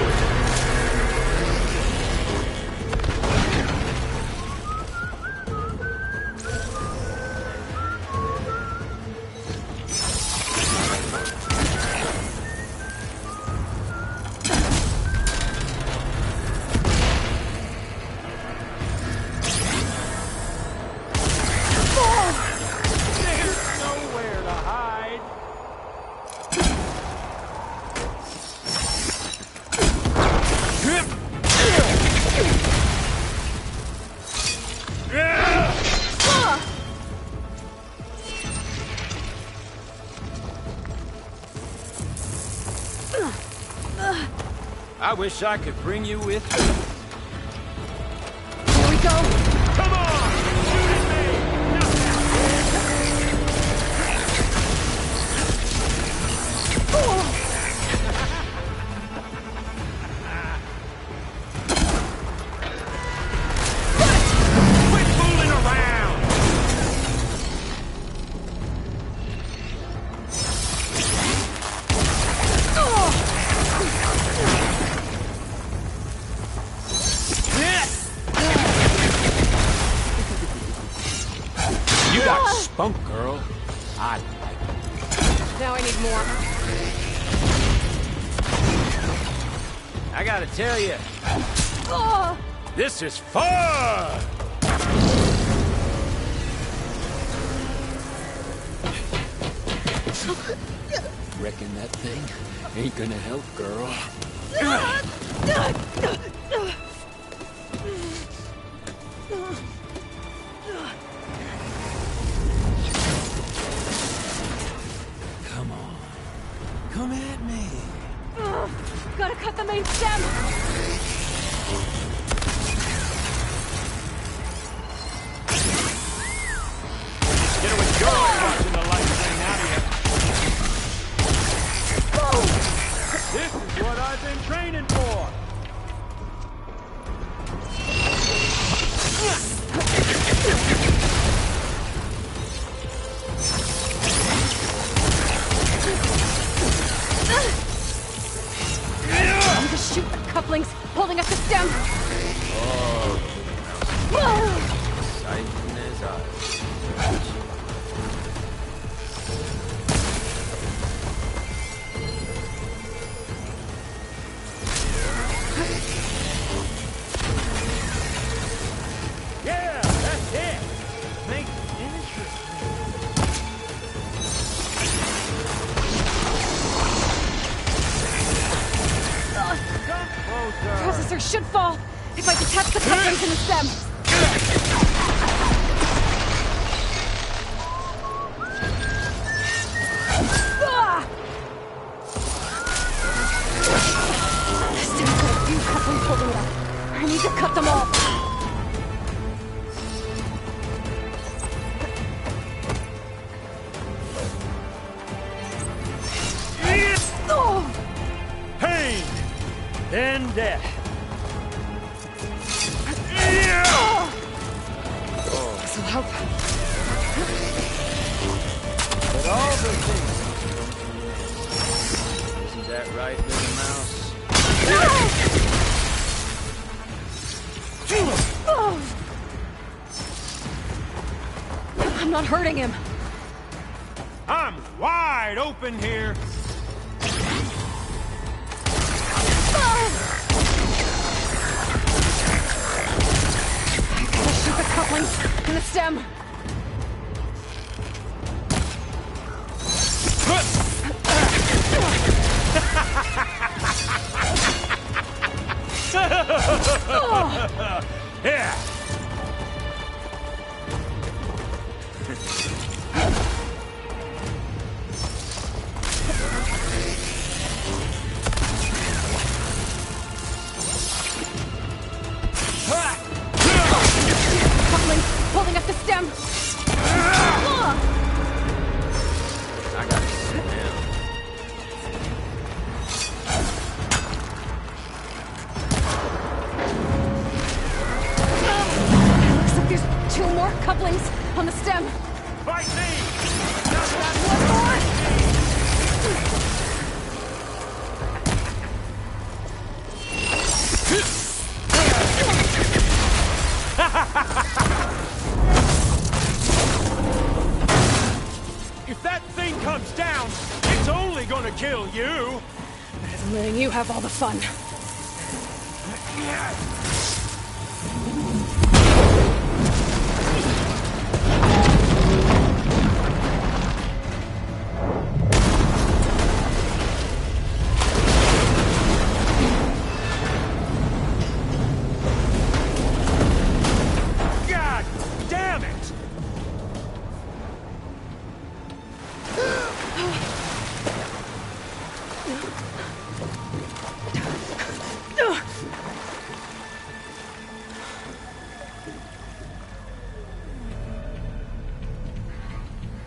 S11: I wish I could bring you with me.
S1: Here we go.
S11: Come on! Shoot at me! Quit fooling around! You got spunk, girl. I like it.
S1: Now I need more.
S11: I gotta tell you, this is fun! Reckon that thing ain't gonna help, girl. Come on. Come at me.
S1: Gotta cut the main stem.
S11: Get away, joy watching the light drain out of you. This is what I've been training for.
S1: couplings holding up the stem.
S11: Sight in his eyes.
S9: Yeah, that's it. Makes it interesting. Come closer.
S1: Processor should fall if I detach the couplings in the stem. Stem's got a few couplings holding it up. I need to cut them all.
S9: Pain, then death.
S1: This'll help.
S11: But all the things. Isn't that right, little mouse?
S1: I'm not hurting him.
S9: I'm wide open here.
S1: Gotta shoot the couplings in the stem.
S9: Yeah.
S1: Couplings holding up the stem.
S11: I gotta sit down.
S1: Looks like there's 2 more couplings on the stem.
S9: Fight me.
S1: One more.
S9: If that thing comes down, it's only gonna kill you.
S1: Better than letting you have all the fun.
S9: God damn it!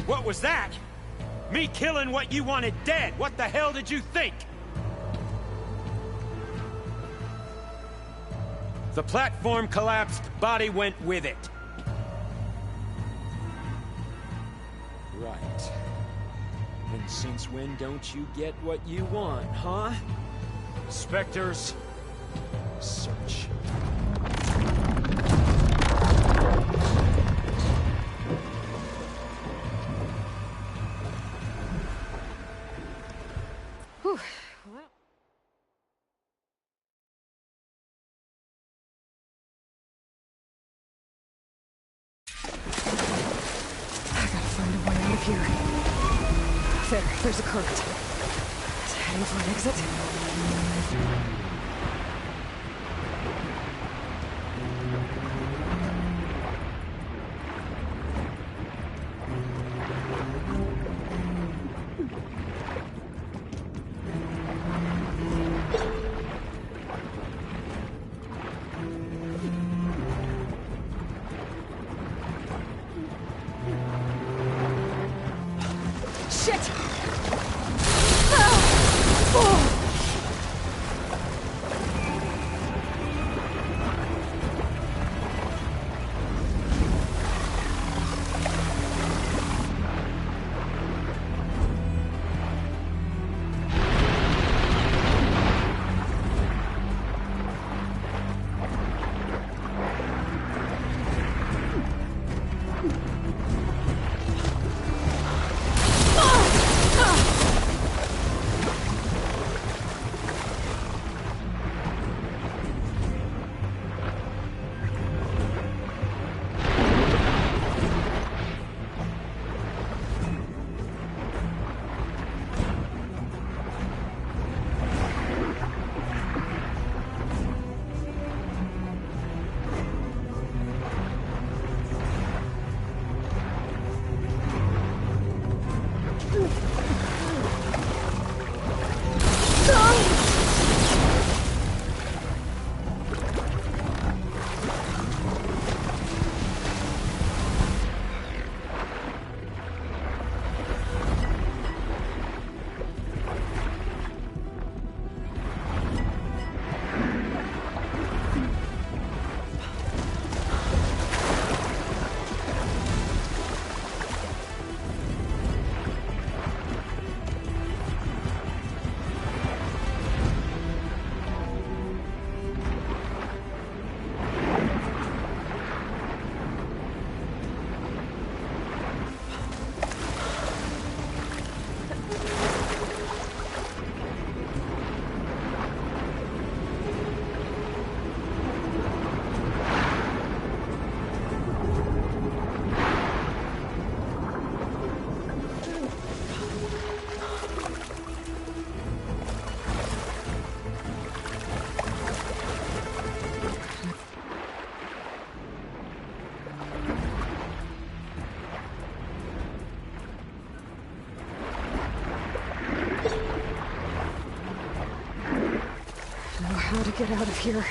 S9: What was that? Me killing what you wanted dead. What the hell did you think? The platform collapsed, body went with it. Right. And since when don't you get what you want, huh? Spectres, search.
S1: Whew. Well. I gotta find a way out of here. There's a current. Is it heading for an exit? Shit! gotta get out of here.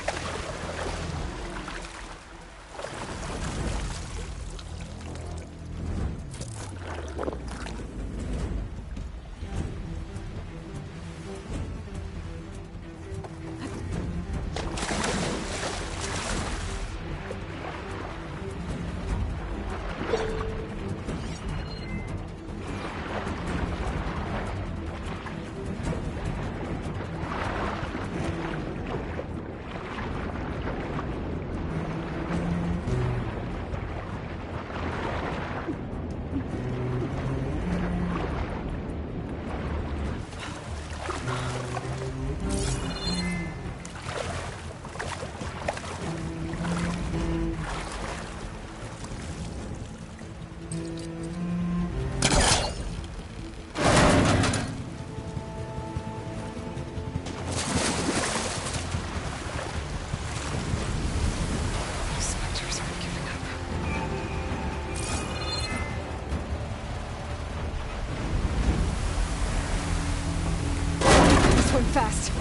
S1: Fast.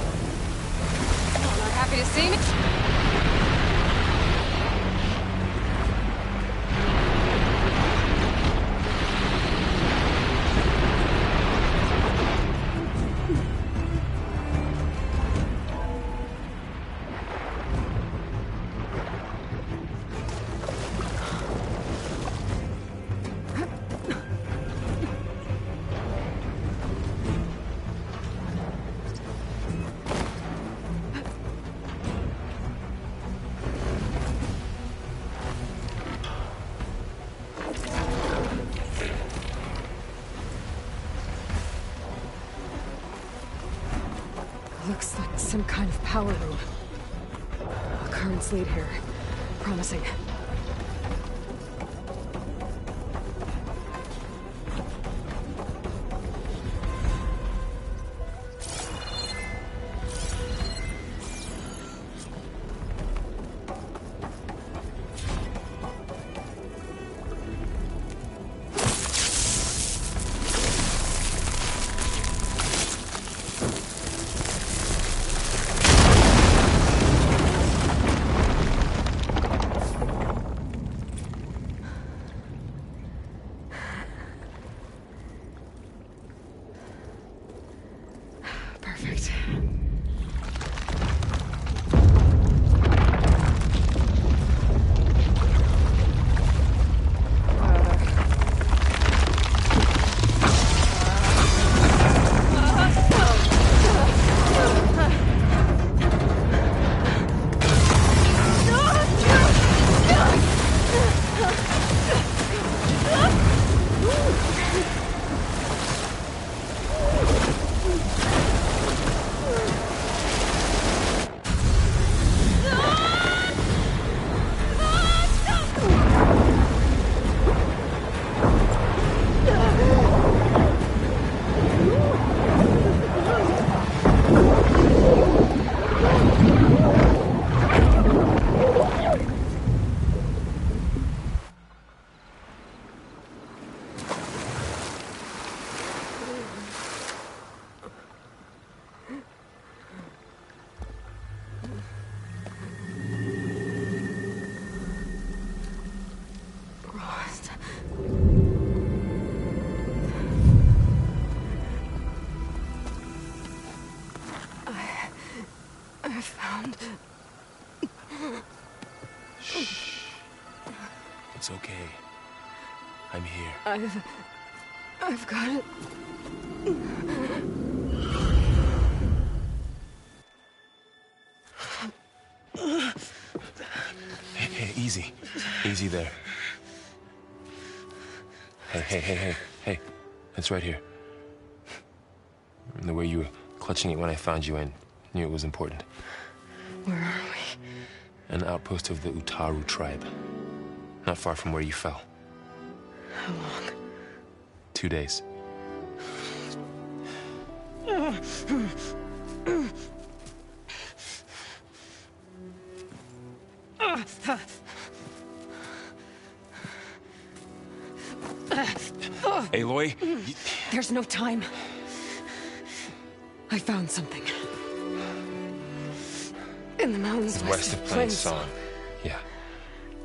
S1: Not happy to see me? Looks like some kind of power room. Currents lead here. Promising. Perfect. I found...
S12: Shh. It's okay. I'm here.
S1: I've got it.
S12: Hey, easy. Easy there. Hey. It's right here. The way you were clutching it when I found you, I knew it was important.
S1: Where are we?
S12: An outpost of the Utaru tribe. Not far from where you fell.
S1: How long?
S12: 2 days. Aloy?
S1: There's no time. I found something. In the mountains
S12: west of Plain Song. Yeah.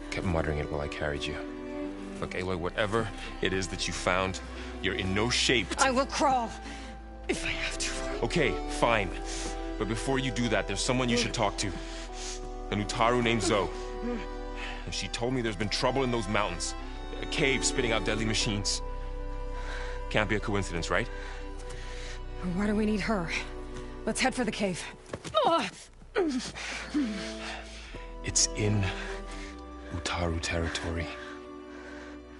S12: Kept muttering it while I carried you. Look, Aloy, whatever it is that you found, you're in no shape to...
S1: I will crawl, if I have to.
S12: Okay, fine. But before you do that, there's someone you should talk to. An Utaru named Zoe. And she told me there's been trouble in those mountains. A cave spitting out deadly machines. Can't be a coincidence, right?
S1: Why do we need her? Let's head for the cave.
S12: It's in Utaru territory.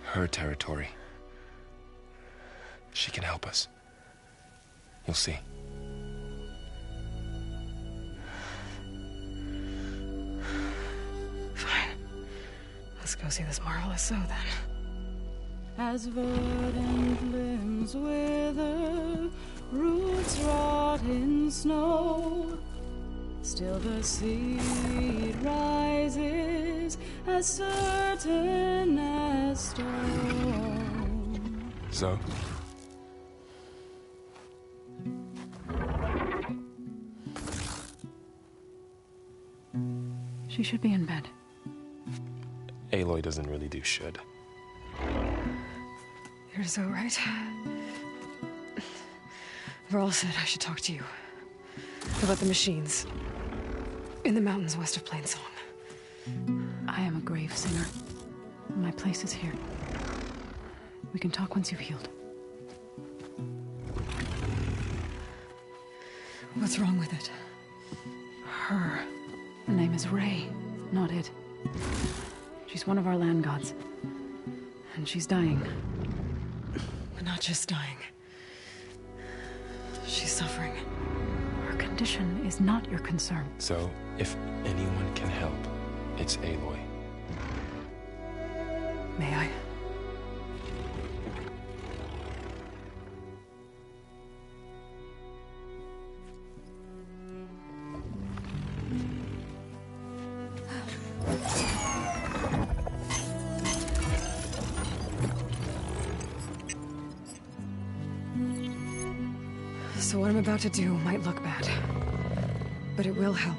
S12: Her territory. She can help us. You'll see.
S1: Fine. Let's go see this marvelous Zoe then.
S13: As verdant limbs wither, roots rot in snow, still the seed rises as certain as stone.
S12: Zoe?
S13: She should be in bed.
S12: Aloy doesn't really do should.
S1: You're so right. Varl said I should talk to you about the machines in the mountains west of Plain Song.
S13: I am a grave singer. My place is here. We can talk once you've healed.
S1: What's wrong with it?
S13: Her name is Ray, not it. She's one of our land gods. And she's dying.
S1: But not just dying. She's suffering.
S13: Her condition is not your concern.
S12: So, if anyone can help, it's Aloy.
S1: May I? So what I'm about to do might look bad, but it will help.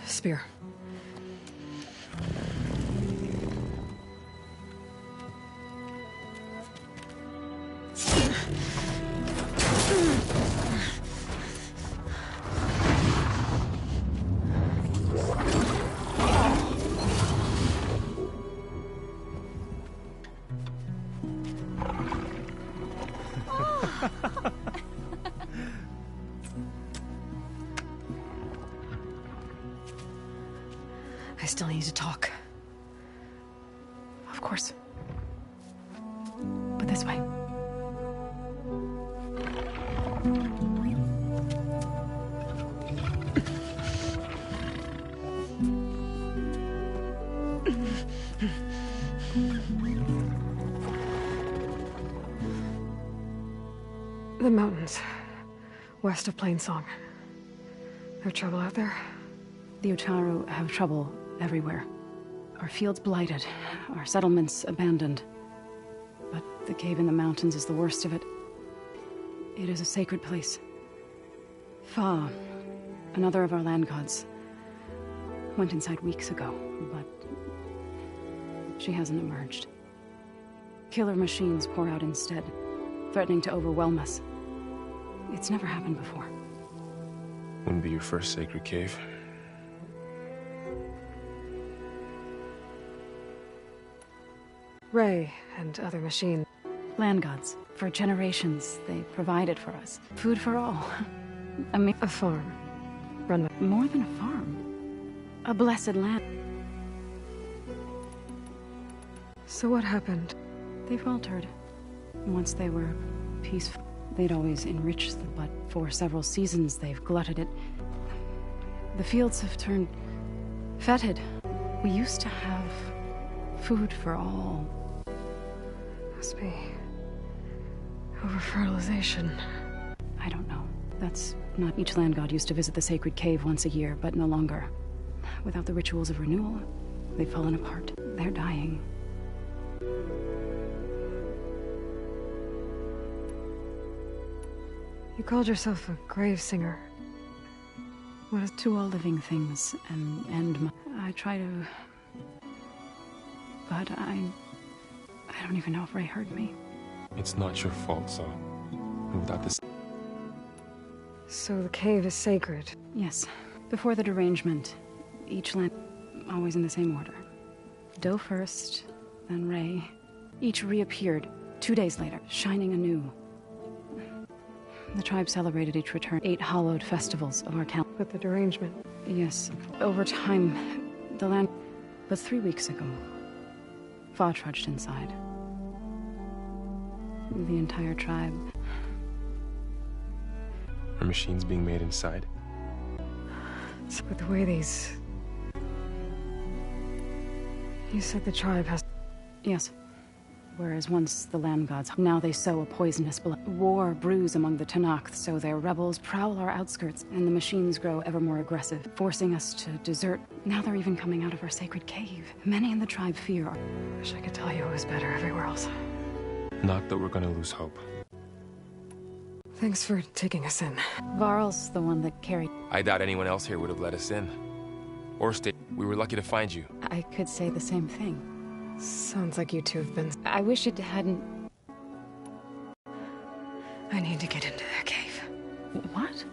S1: Spear. I still need to talk.
S13: Of course. But this way.
S1: The mountains, west of Plain Song. There trouble out there?
S13: The Utaru have trouble everywhere. Our fields blighted, our settlements abandoned. But the cave in the mountains is the worst of it. It is a sacred place. Fa, another of our land gods, went inside weeks ago, but she hasn't emerged. Killer machines pour out instead, threatening to overwhelm us. It's never happened before.
S12: Wouldn't be your first sacred cave.
S1: Ray and other machines.
S13: Land gods. For generations, they provided for us. Food for all.
S1: A farm. Run by...
S13: More than a farm. A blessed land.
S1: So what happened?
S13: They faltered. Once they were peaceful, they'd always enriched them, but for several seasons they've glutted it. The fields have turned fetid. We used to have food for all.
S1: Must be over-fertilization.
S13: I don't know. That's not... Each land god used to visit the sacred cave once a year, but no longer. Without the rituals of renewal, they've fallen apart. They're dying.
S1: You called yourself a grave singer.
S13: What is to all living things and end my... I try to... But I don't even know if Ray heard me.
S12: It's not your fault, so... Without this...
S1: So the cave is sacred?
S13: Yes. Before the derangement, each land... always in the same order. Doe first, then Ray. Each reappeared 2 days later, shining anew. The tribe celebrated each return 8 hallowed festivals of our calendar.
S1: But the derangement?
S13: Yes. Over time, the land... But 3 weeks ago, Fa trudged inside. The entire tribe.
S12: Are machines being made inside?
S1: But the way these... You said the tribe has...
S13: Yes. Whereas once the land gods, now they sow a poisonous blood. War brews among the Tanakh, so their rebels prowl our outskirts, and the machines grow ever more aggressive, forcing us to desert. Now they're even coming out of our sacred cave. Many in the tribe fear our...
S1: Wish I could tell you it was better everywhere else.
S12: Not that we're gonna lose hope.
S1: Thanks for taking us in.
S13: Varl's the one that carried...
S12: I doubt anyone else here would have let us in. Or stay. We were lucky to find you.
S13: I could say the same thing.
S1: Sounds like you two have been...
S13: I wish it hadn't...
S1: I need to get into their cave.
S13: What?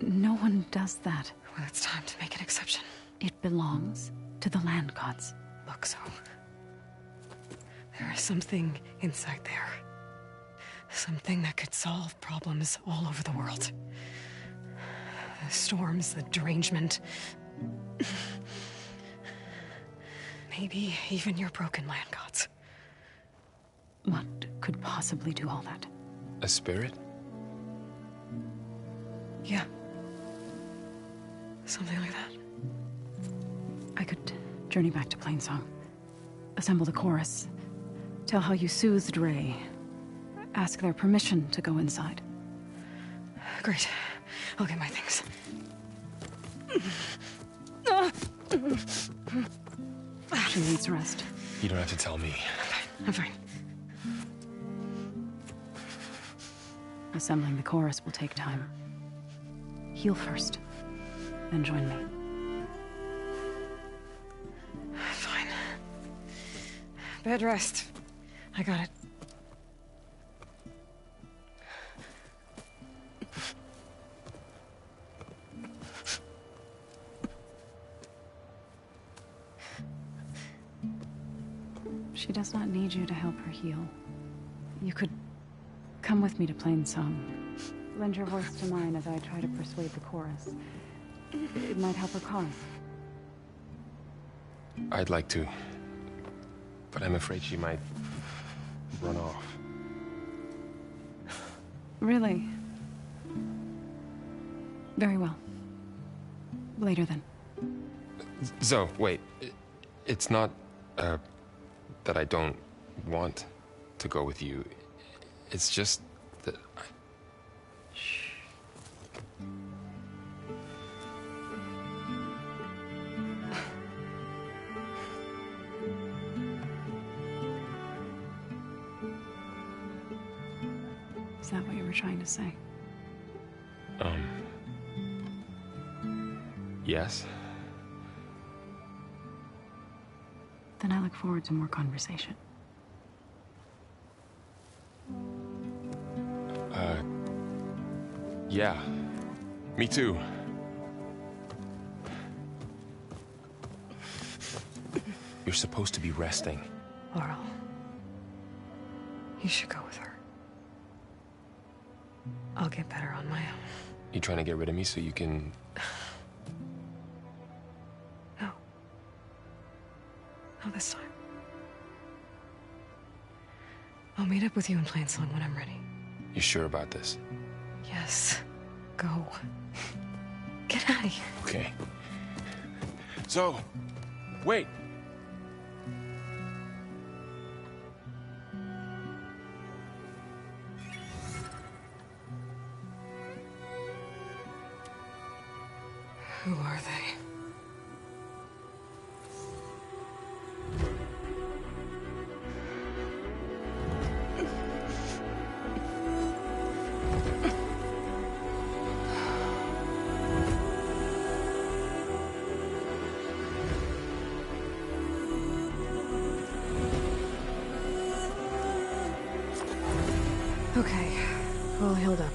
S13: No one does that.
S1: Well, it's time to make an exception.
S13: It belongs to the land gods.
S1: Look, so... There is something inside there. Something that could solve problems all over the world. The storms, the derangement... Maybe even your broken land gods.
S13: What could possibly do all that?
S12: A spirit?
S1: Yeah. Something like that.
S13: I could journey back to Plainsong. Assemble the chorus. Tell how you soothed Ray. Ask their permission to go inside.
S1: Great. I'll get my things.
S13: She needs rest.
S12: You don't have to tell me.
S1: I'm fine.
S13: Assembling the chorus will take time. Heal first, then join me.
S1: Fine. Bed rest. I got it.
S13: She does not need you to help her heal. You could come with me to Plainsong. Lend your voice to mine as I try to persuade the chorus. It might help her cause.
S12: I'd like to. But I'm afraid she might... run off.
S13: Really? Very well. Later then.
S12: Zoe, wait. It's not, that I don't want to go with you. It's just that I...
S13: Shh. Is that what you were trying to say?
S12: Yes?
S13: Then I look forward to more conversation.
S12: Yeah. Me too. You're supposed to be resting.
S1: Laurel. You should go with her. I'll get better on my own.
S12: You trying to get rid of me so you can...
S1: No. Not this time. I'll meet up with you in Plainsong when I'm ready.
S12: You sure about this?
S1: Yes. Go. Get out of here.
S12: Okay. Zoe! Wait!
S1: Who are they? Okay, all healed up.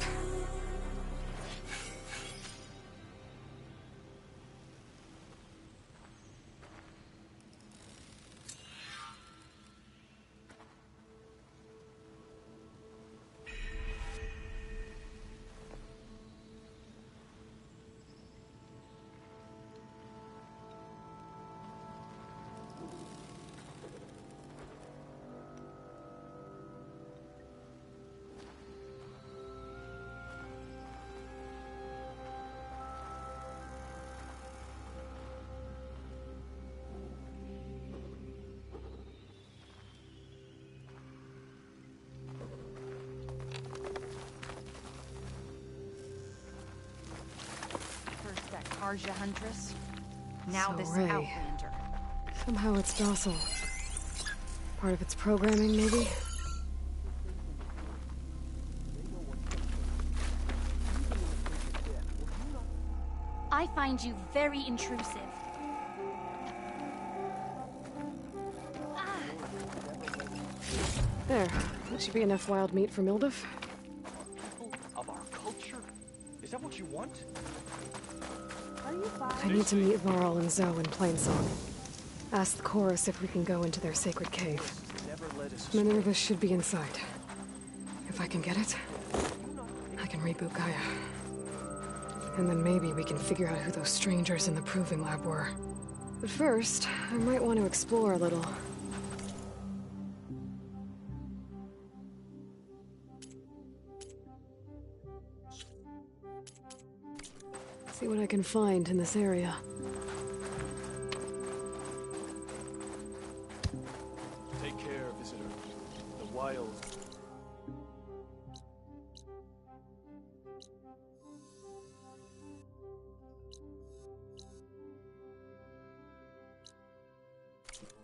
S14: Arja Huntress. Now
S1: So
S14: this
S1: Ray.
S14: Outlander.
S1: Somehow it's docile. Part of its programming, maybe?
S15: I find you very intrusive.
S1: There. That should be enough wild meat for Milduf.
S9: People of our culture? Is that what you want?
S1: I need to meet Varl and Zoe in Plainsong. Ask the chorus if we can go into their sacred cave. Minerva should be inside. If I can get it, I can reboot Gaia. And then maybe we can figure out who those strangers in the proving lab were. But first, I might want to explore a little. See what I can find in this area.
S9: Take care, visitor. The wild.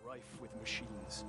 S9: Rife with machines.